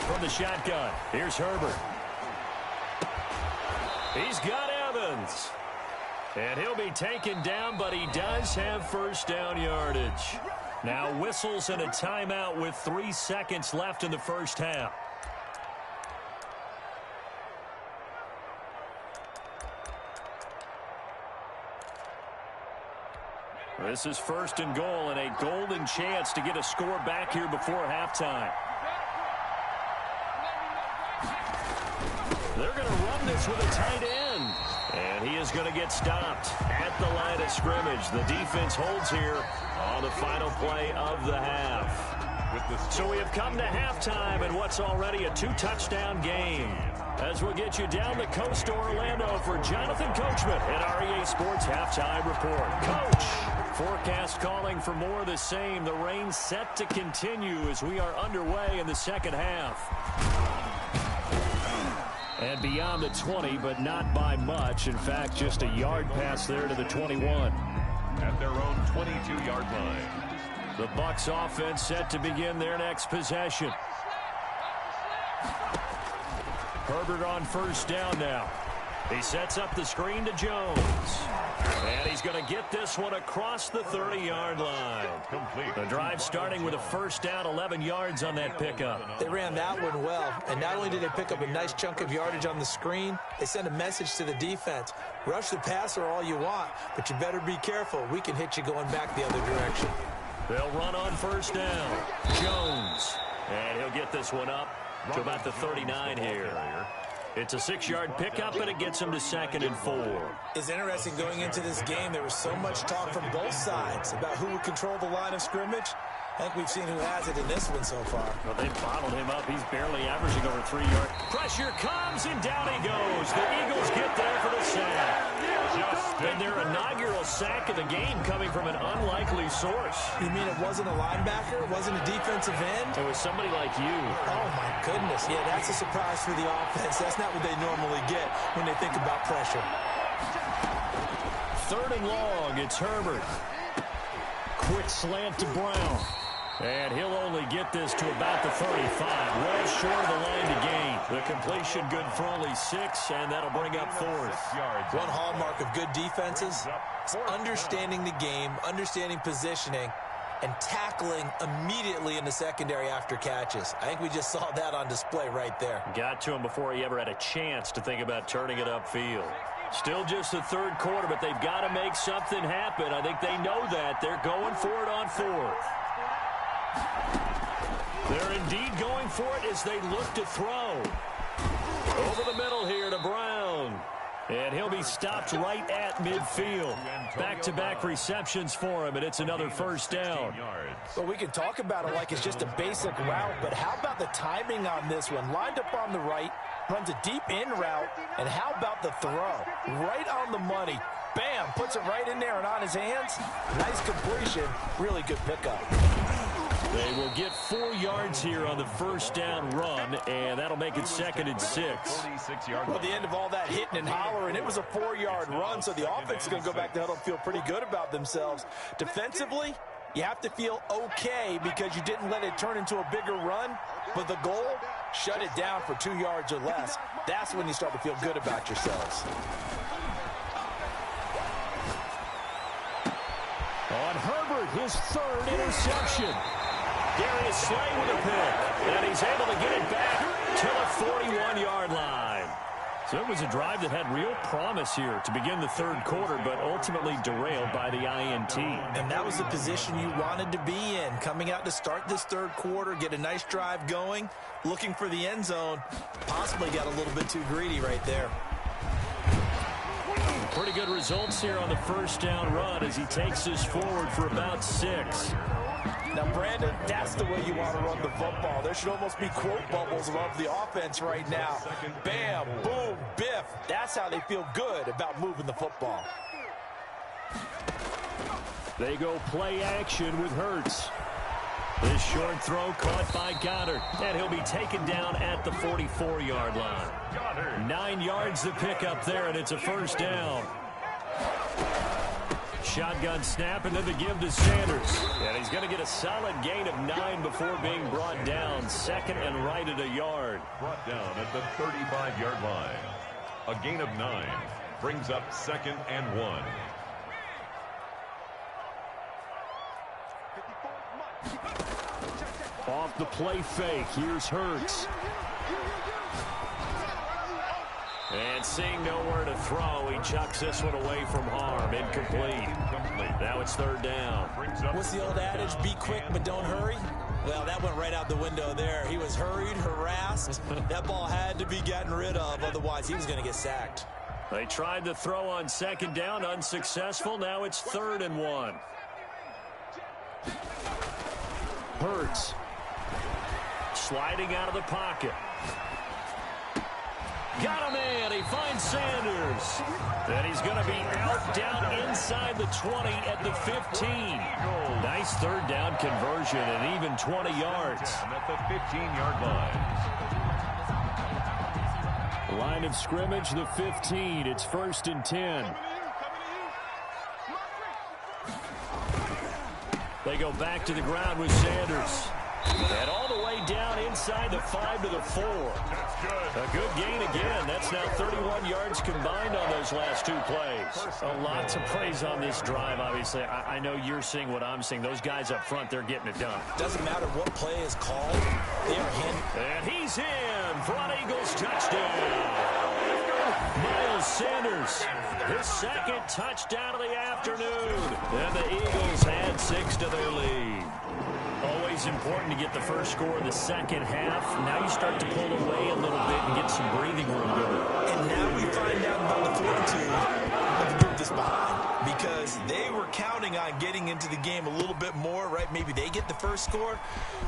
From the shotgun, here's Herbert. He's got Evans. And he'll be taken down, but he does have first down yardage. Now whistles and a timeout with 3 seconds left in the first half. This is first and goal and a golden chance to get a score back here before halftime. They're going to run this with a tight end. And he is going to get stopped at the line of scrimmage. The defense holds here on the final play of the half. So we have come to halftime in what's already a 2-touchdown game. As we'll get you down the coast to Orlando for Jonathan Coachman at REA Sports Halftime Report. Coach, forecast calling for more of the same. The rain set to continue as we are underway in the second half. And beyond the 20, but not by much. In fact, just a yard pass there to the 21. At their own 22-yard line. The Bucs offense set to begin their next possession. Herbert on first down now. He sets up the screen to Jones. And he's going to get this one across the 30-yard line. The drive starting with a first down, 11 yards on that pickup. They ran that one well, and not only did they pick up a nice chunk of yardage on the screen, they sent a message to the defense. Rush the passer all you want, but you better be careful. We can hit you going back the other direction. They'll run on first down. Jones. And he'll get this one up to about the 39 here. It's a 6-yard pickup, and it gets him to 2nd and 4. It's interesting going into this game. There was so much talk from both sides about who would control the line of scrimmage. I think we've seen who has it in this one so far. Well, they bottled him up. He's barely averaging over 3 yards. Pressure comes, and down he goes. The Eagles get there for the sack. And their inaugural sack of the game coming from an unlikely source. You mean it wasn't a linebacker? It wasn't a defensive end? It was somebody like you. Oh, my goodness. Yeah, that's a surprise for the offense. That's not what they normally get when they think about pressure. 3rd and long. It's Herbert. Quick slant to Brown. And he'll only get this to about the 35. Well short of the line to gain. The completion good for only 6, and that'll bring up 4th. One hallmark of good defenses is understanding the game, understanding positioning, and tackling immediately in the secondary after catches. I think we just saw that on display right there. Got to him before he ever had a chance to think about turning it upfield. Still just the 3rd quarter, but they've got to make something happen. I think they know that. They're going for it on 4th. They're indeed going for it as they look to throw. Over the middle here to Brown. And he'll be stopped right at midfield. Back-to-back receptions for him, and it's another first down. Well, we can talk about it like it's just a basic route, but how about the timing on this one? Lined up on the right, runs a deep in route, and how about the throw? Right on the money. Bam, puts it right in there and on his hands. Nice completion, really good pickup. They will get 4 yards here on the first down run, and that'll make it 2nd and 6. Well, the end of all that hitting and hollering, it was a 4-yard run, so the offense is going to go back to huddle and feel pretty good about themselves. Defensively, you have to feel okay because you didn't let it turn into a bigger run, but the goal, shut it down for 2 yards or less. That's when you start to feel good about yourselves. On Herbert, his 3rd interception. Darius Slay with a pick, and he's able to get it back to the 41-yard line. So it was a drive that had real promise here to begin the 3rd quarter, but ultimately derailed by the INT. And that was the position you wanted to be in, coming out to start this 3rd quarter, get a nice drive going, looking for the end zone. Possibly got a little bit too greedy right there. Pretty good results here on the first down run as he takes this forward for about 6. Now, Brandon, that's the way you want to run the football. There should almost be quote bubbles above the offense right now. Bam, boom, biff. That's how they feel good about moving the football. They go play action with Hurts. This short throw caught by Goddard, and he'll be taken down at the 44-yard line. 9 yards to pick up there, and it's a first down. Shotgun snap, and then the give to Sanders. And he's going to get a solid gain of 9 before being brought down. 2nd and right at a yard. Brought down at the 35-yard line. A gain of 9 brings up 2nd and 1. Off the play fake, here's Hurts. And seeing nowhere to throw, he chucks this one away from harm. Incomplete. Now it's 3rd down. What's the old adage? Be quick, but don't hurry. Well, that went right out the window there. He was hurried, harassed. That ball had to be gotten rid of, otherwise he was going to get sacked. They tried to throw on 2nd down, unsuccessful. Now it's 3rd and 1. Hurts. Sliding out of the pocket. Got him in. He finds Sanders. And he's going to be out down inside the 20 at the 15. Nice 3rd down conversion and even 20 yards. At the 15-yard line. Line of scrimmage, the 15. It's 1st and 10. They go back to the ground with Sanders. And all the way down inside the 5 to the 4. A good gain again. That's now 31 yards combined on those last 2 plays. A lot to praise on this drive, obviously. I know you're seeing what I'm seeing. Those guys up front, they're getting it done. Doesn't matter what play is called. They are and he's in for an Eagles touchdown. Miles Sanders, his 2nd touchdown of the afternoon. And the Eagles add 6 to their lead. Always important to get the first score in the second half. Now you start to pull away a little bit and get some breathing room going. And now we find out about the fortitude of the group that's behind, because they were counting on getting into the game a little bit more, right? Maybe they get the first score.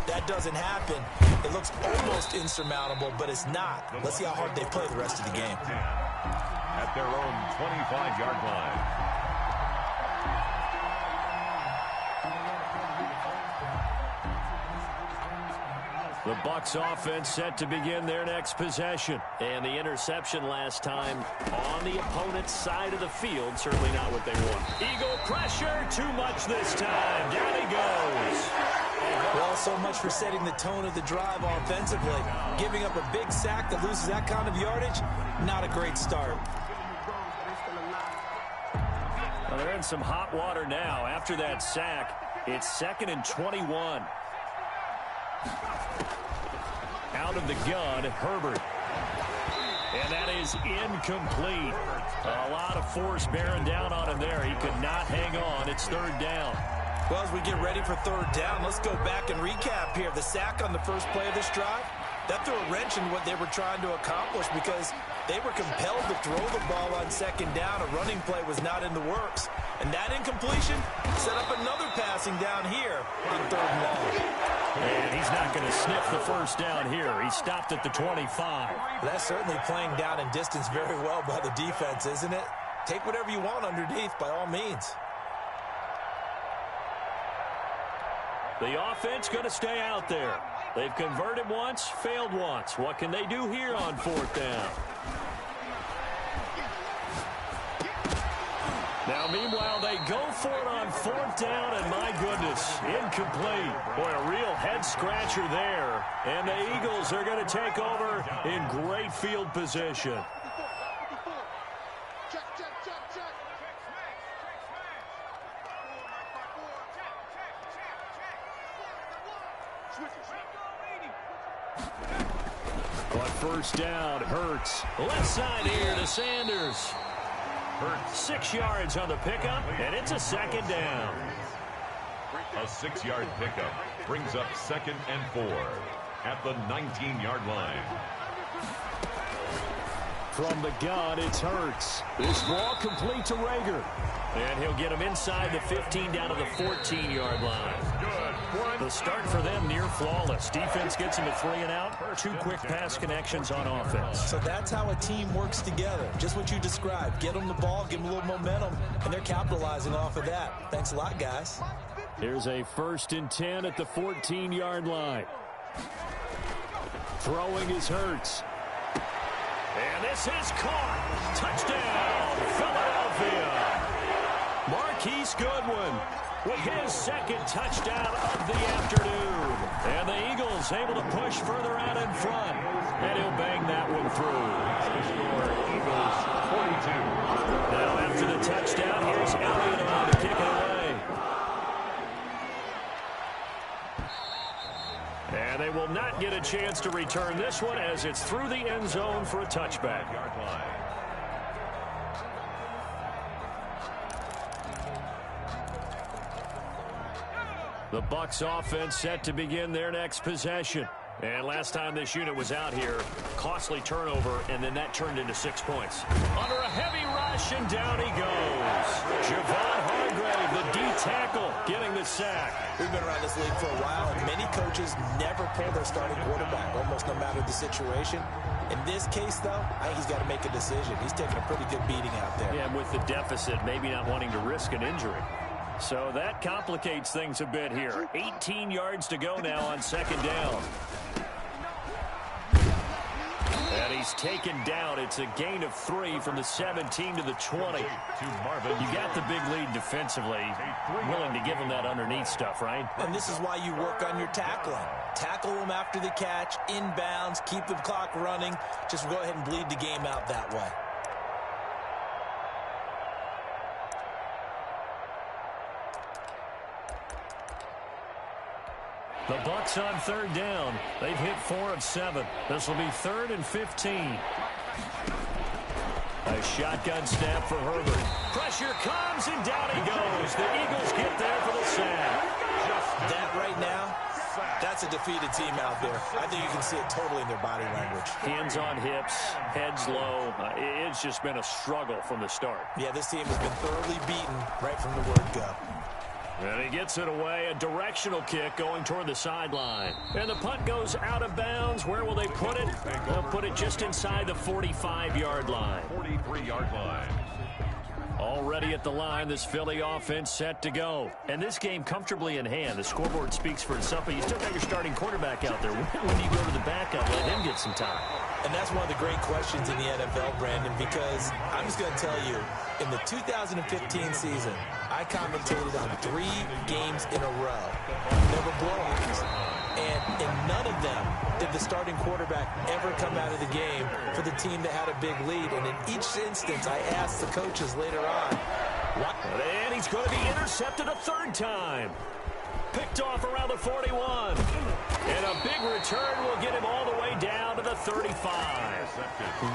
That doesn't happen. It looks almost insurmountable, but it's not. Let's see how hard they play the rest of the game. At their own 25-yard line. The Bucs offense set to begin their next possession. And the interception last time on the opponent's side of the field. Certainly not what they want. Eagle pressure, too much this time. Down he goes. Well, so much for setting the tone of the drive offensively. Giving up a big sack that loses that kind of yardage, not a great start. Well, they're in some hot water now. After that sack, it's 2nd and 21. Out of the gun, Herbert. And that is incomplete. A lot of force bearing down on him there. He could not hang on. It's 3rd down. Well, as we get ready for 3rd down, let's go back and recap here. The sack on the first play of this drive, that threw a wrench in what they were trying to accomplish, because they were compelled to throw the ball on 2nd down. A running play was not in the works. And that incompletion set up another passing down here on 3rd and long. And he's not going to sniff the first down here. He stopped at the 25. That's certainly playing down in distance very well by the defense, isn't it? Take whatever you want underneath, by all means. The offense going to stay out there. They've converted once, failed once. What can they do here on 4th down? Now, meanwhile, they go for it on 4th down, and my goodness, incomplete. Boy, a real head-scratcher there. And the Eagles are going to take over in great field position. On 1st down, Hurts. Left side here to Sanders. Hurts 6 yards on the pickup, and it's a 2nd down. A 6-yard pickup brings up 2nd and 4 at the 19-yard line. From the gun, it's Hurts. This ball complete to Rager. And he'll get him inside the 15 down to the 14-yard line. The start for them near flawless. Defense gets him a 3 and out. 2 quick pass connections on offense. So that's how a team works together. Just what you described. Get them the ball, give them a little momentum, and they're capitalizing off of that. Thanks a lot, guys. Here's a 1st and 10 at the 14-yard line. Throwing is Hurts. And this is caught. Touchdown, Philadelphia. Marquise Goodwin. with his second touchdown of the afternoon. And the Eagles able to push further out in front. And he'll bang that one through. Score, Eagles 42. Now after the touchdown, here's Elliott on to kick it away. And they will not get a chance to return this one as it's through the end zone for a touchback. Yard line. The Bucs offense set to begin their next possession. And last time this unit was out here, costly turnover, and then that turned into 6 points. Under a heavy rush, and down he goes. Javon Hargrave, the D tackle, getting the sack. We've been around this league for a while, and many coaches never pull their starting quarterback, almost no matter the situation. In this case, though, I think he's got to make a decision. He's taking a pretty good beating out there. Yeah, and with the deficit, maybe not wanting to risk an injury. So that complicates things a bit here. 18 yards to go now on second down. And he's taken down. It's a gain of 3 from the 17 to the 20. You got the big lead defensively. Willing to give him that underneath stuff, right? And this is why you work on your tackling. Tackle them after the catch, inbounds, keep the clock running. Just go ahead and bleed the game out that way. The Bucs on third down. They've hit 4 of 7. This will be 3rd and 15. A shotgun snap for Herbert. Pressure comes, and down he goes. The Eagles get there for the sack. That right now, that's a defeated team out there. I think you can see it totally in their body language. Hands on hips, heads low. It's just been a struggle from the start. Yeah, this team has been thoroughly beaten right from the word go. And he gets it away, a directional kick going toward the sideline. And the punt goes out of bounds. Where will they put it? They'll put it just inside the 45-yard line. 43-yard line. Already at the line, this Philly offense set to go. And this game comfortably in hand. The scoreboard speaks for itself, but you still got your starting quarterback out there. When do you go to the backup, let him get some time? And that's one of the great questions in the NFL, Brandon, because I'm just going to tell you, in the 2015 season, I commentated on 3 games in a row. They were blowouts. And in none of them did the starting quarterback ever come out of the game for the team that had a big lead. And in each instance, I asked the coaches later on, what? And he's going to be intercepted a 3rd time. Picked off around the 41. And a big return will get him all the way down to the 35.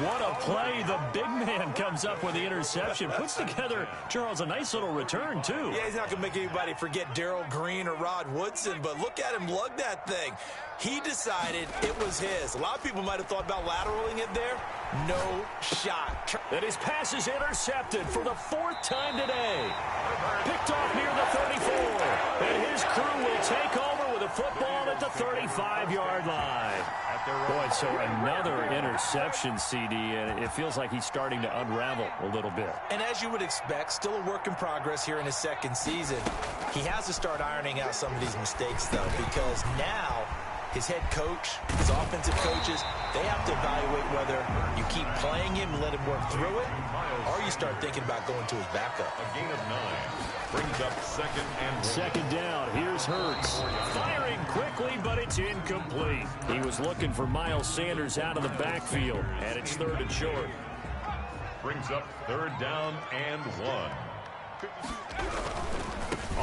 What a play. The big man comes up with the interception. Puts together, Charles, a nice little return, too. Yeah, he's not going to make anybody forget Darrell Green or Rod Woodson, but look at him lug that thing. He decided it was his. A lot of people might have thought about lateraling it there. No shot. And his pass is intercepted for the 4th time today. Picked off near the 34. And his crew will take over with a football at the 35-yard line. Boy, so another interception, CD, and it feels like he's starting to unravel a little bit. And as you would expect, still a work in progress here in his 2nd season. He has to start ironing out some of these mistakes, though, because now his head coach, his offensive coaches, they have to evaluate whether you keep playing him and let him work through it, or you start thinking about going to his backup. A gain of 9 brings up 2nd and 1. Second down. Here's Hurts. Firing quickly, but it's incomplete. He was looking for Miles Sanders out of the backfield, and it's 3rd and short. Brings up 3rd down and 1.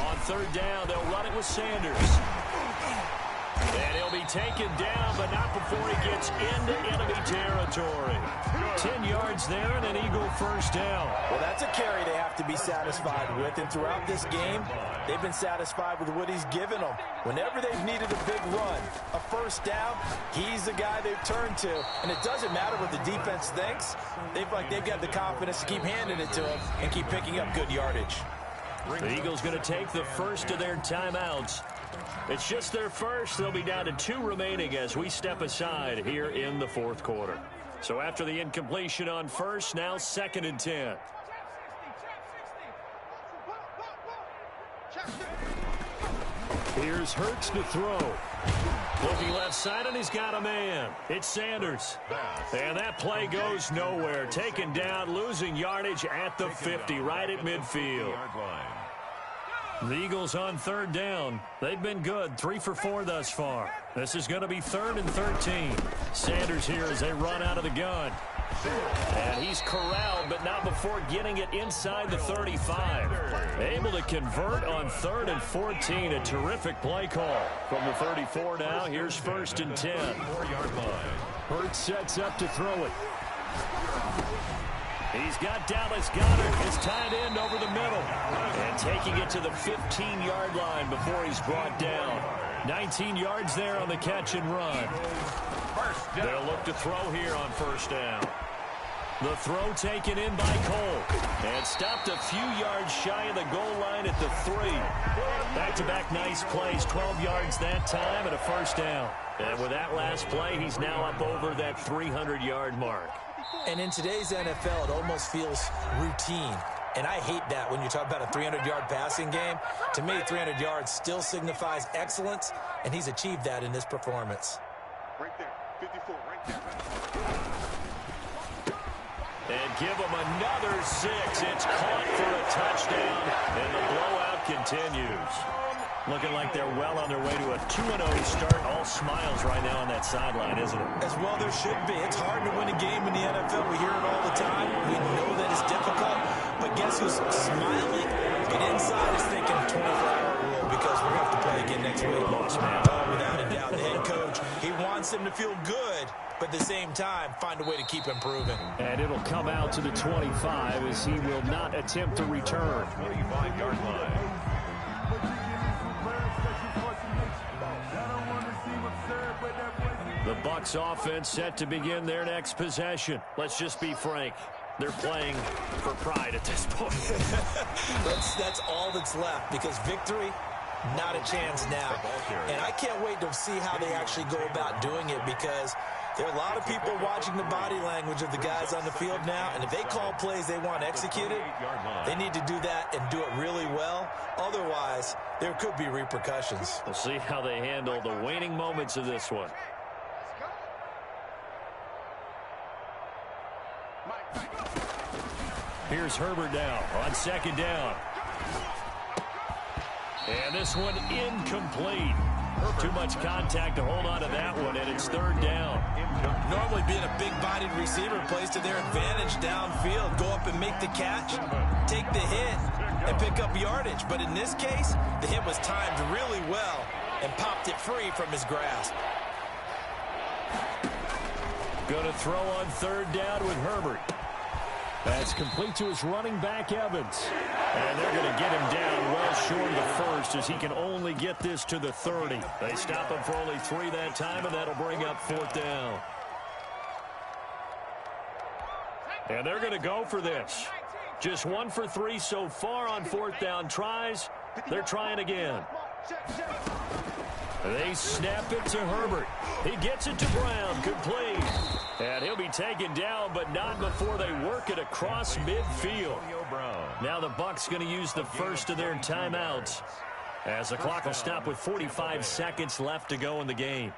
On 3rd down, they'll run it with Sanders. And he'll be taken down, but not before he gets into enemy territory. 10 yards there and an Eagle 1st down. Well, that's a carry they have to be satisfied with. And throughout this game, they've been satisfied with what he's given them. Whenever they've needed a big run, a 1st down, he's the guy they've turned to. And it doesn't matter what the defense thinks. They've got the confidence to keep handing it to him and keep picking up good yardage. The Eagles going to take the first of their timeouts. It's just their first. They'll be down to 2 remaining as we step aside here in the 4th quarter. So after the incompletion on 1st, now 2nd and 10. Here's Hurts to throw. Looking left side, and he's got a man. It's Sanders. And that play goes nowhere. Taken down, losing yardage at the 50, right at midfield. The Eagles on third down. They've been good, 3 for 4 thus far. This is going to be 3rd and 13. Sanders here as they run out of the gun. And he's corralled, but not before getting it inside the 35. Able to convert on 3rd and 14. A terrific play call. From the 34 now, here's 1st and 10. 4-yard line. Hurts sets up to throw it. He's got Dallas Goedert, his tight end, over the middle. And taking it to the 15-yard line before he's brought down. 19 yards there on the catch and run. They'll look to throw here on 1st down. The throw taken in by Cole. And stopped a few yards shy of the goal line at the 3. Back-to-back nice plays, 12 yards that time and a 1st down. And with that last play, he's now up over that 300-yard mark. And in today's NFL, it almost feels routine. And I hate that when you talk about a 300-yard passing game. To me, 300 yards still signifies excellence, and he's achieved that in this performance. Right there, 54, right there. And give him another 6. It's caught for a touchdown, and the blowout continues. Looking like they're well on their way to a 2-0 start. All smiles right now on that sideline, isn't it? As well there should be. It's hard to win a game in the NFL. We hear it all the time. We know that it's difficult. But guess who's smiling? But inside is thinking 24-hour rule because we're going to have to play again next week. Lost, man. Oh, without a doubt. The head coach, he wants him to feel good, but at the same time, find a way to keep improving. And it'll come out to the 25 as he will not attempt to return. 25-yard line. The Bucs offense set to begin their next possession. Let's just be frank. They're playing for pride at this point. That's all that's left because victory, not a chance now. And I can't wait to see how they actually go about doing it because there are a lot of people watching the body language of the guys on the field now. And if they call plays they want executed, they need to do that and do it really well. Otherwise, there could be repercussions. We'll see how they handle the waning moments of this one. Here's Herbert now on 2nd down. And this one incomplete. Too much contact to hold on to that one, and it's 3rd down. Normally being a big-bodied receiver plays to their advantage downfield. Go up and make the catch, take the hit, and pick up yardage. But in this case, the hit was timed really well and popped it free from his grasp. Going to throw on 3rd down with Herbert. That's complete to his running back, Evans. And they're going to get him down well short of the 1st as he can only get this to the 30. They stop him for only 3 that time, and that'll bring up 4th down. And they're going to go for this. Just 1 for 3 so far on 4th down tries. They're trying again. They snap it to Herbert. He gets it to Brown, complete. And he'll be taken down, but not before they work it across midfield. Now the Bucs going to use the first of their timeouts as the clock will stop with 45 seconds left to go in the game.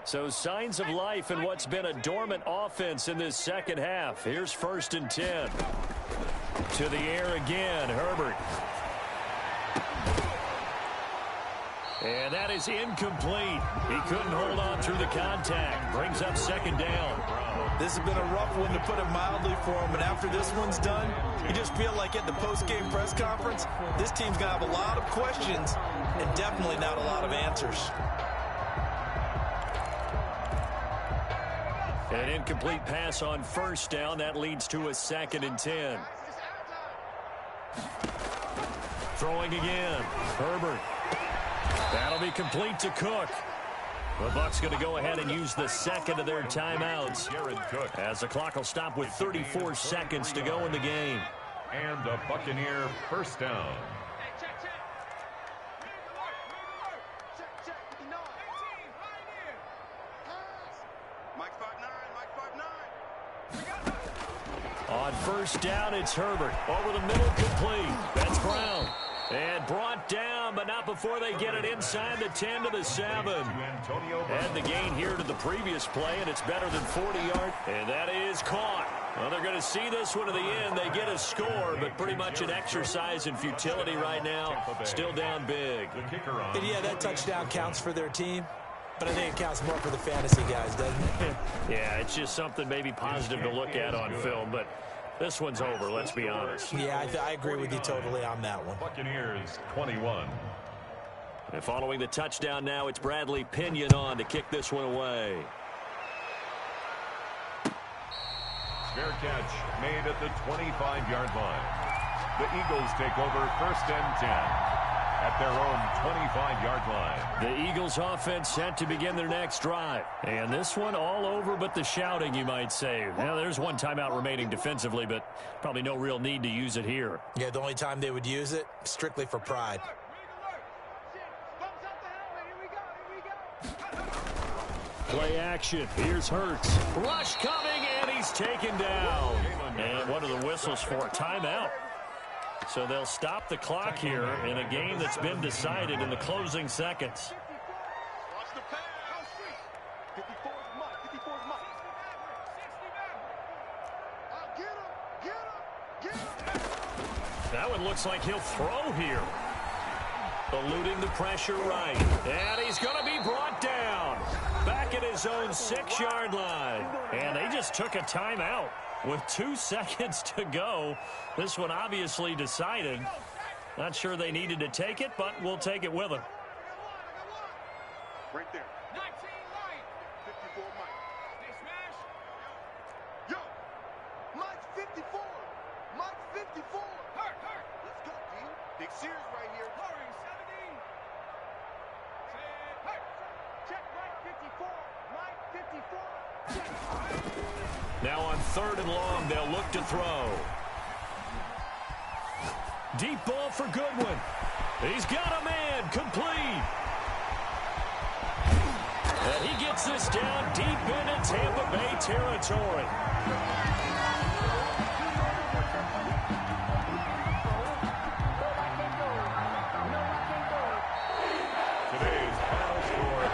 So signs of life in what's been a dormant offense in this second half. Here's 1st and 10. To the air again, Herbert. And that is incomplete. He couldn't hold on through the contact. Brings up 2nd down. This has been a rough one, to put it mildly, for him. And after this one's done, you just feel like at the post-game press conference, this team's going to have a lot of questions and definitely not a lot of answers. An incomplete pass on 1st down. That leads to a 2nd and 10. Throwing again. Herbert. That'll be complete to Cook. The Bucs going to go ahead and use the 2nd of their timeouts as the clock will stop with 34 seconds to go in the game. And the Buccaneer 1st down. On 1st down, it's Herbert. Over the middle, complete. That's Brown. And brought down but not before they get it inside the 10 to the 7. Add the gain here to the previous play, and it's better than 40 yards. And that is caught. Well, they're going to see this one to the end. They get a score, but pretty much an exercise in futility right now. Still down big. And yeah, that touchdown counts for their team, but I think it counts more for the fantasy guys, doesn't it? Yeah, it's just something maybe positive to look at on film, but this one's over, let's be honest. Yeah, I agree with you totally on that one. Buccaneers 21. And following the touchdown now, it's Bradley Pinion on to kick this one away. Fair catch made at the 25-yard line. The Eagles take over 1st and 10 at their own 25-yard line. The Eagles offense set to begin their next drive. And this one all over but the shouting, you might say. Now, there's one timeout remaining defensively, but probably no real need to use it here. Yeah, the only time they would use it, strictly for pride. Play action. Here's Hurts. Rush coming, and he's taken down. And what are the whistles for? Timeout. So they'll stop the clock here in a game that's been decided in the closing seconds. That one looks like he'll throw here. Eluding the pressure right. And he's going to be brought down. Back at his own 6-yard line. And they just took a timeout with 2 seconds to go. This one obviously decided. Not sure they needed to take it, but we'll take it with them. Right there. 19 right. 54 Mike. They smash. Yo. Mike's 54. Mike's 54. Hurt. Let's go, D. Big Sears right here. Hurry, 17. Hurt. Check Mike 54. Mike 54. Now on 3rd and long, they'll look to throw. Deep ball for Goodwin. He's got a man, complete. And he gets this down deep into Tampa Bay territory.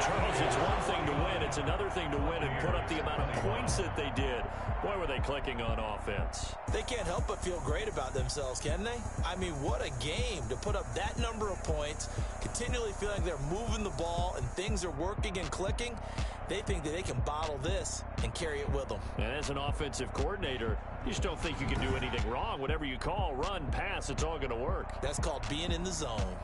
Charles, it's one thing to win. It's another thing to win and put up the amount of points that they did. Boy, were they clicking on offense. They can't help but feel great about themselves, can they? I mean, what a game to put up that number of points, continually feeling they're moving the ball and things are working and clicking. They think that they can bottle this and carry it with them. And as an offensive coordinator, you just don't think you can do anything wrong. Whatever you call, run, pass, it's all going to work. That's called being in the zone.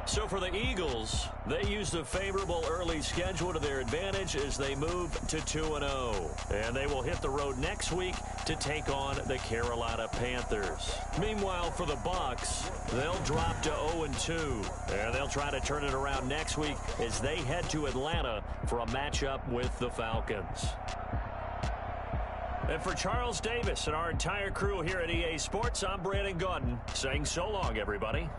So for the Eagles, they used a favorable early schedule to their advantage as they move to 2-0. And they will hit the road next week to take on the Carolina Panthers. Meanwhile, for the Bucs, they'll drop to 0-2. And they'll try to turn it around next week as they head to Atlanta for a matchup with the Falcons. And for Charles Davis and our entire crew here at EA Sports, I'm Brandon Gaudin saying so long, everybody.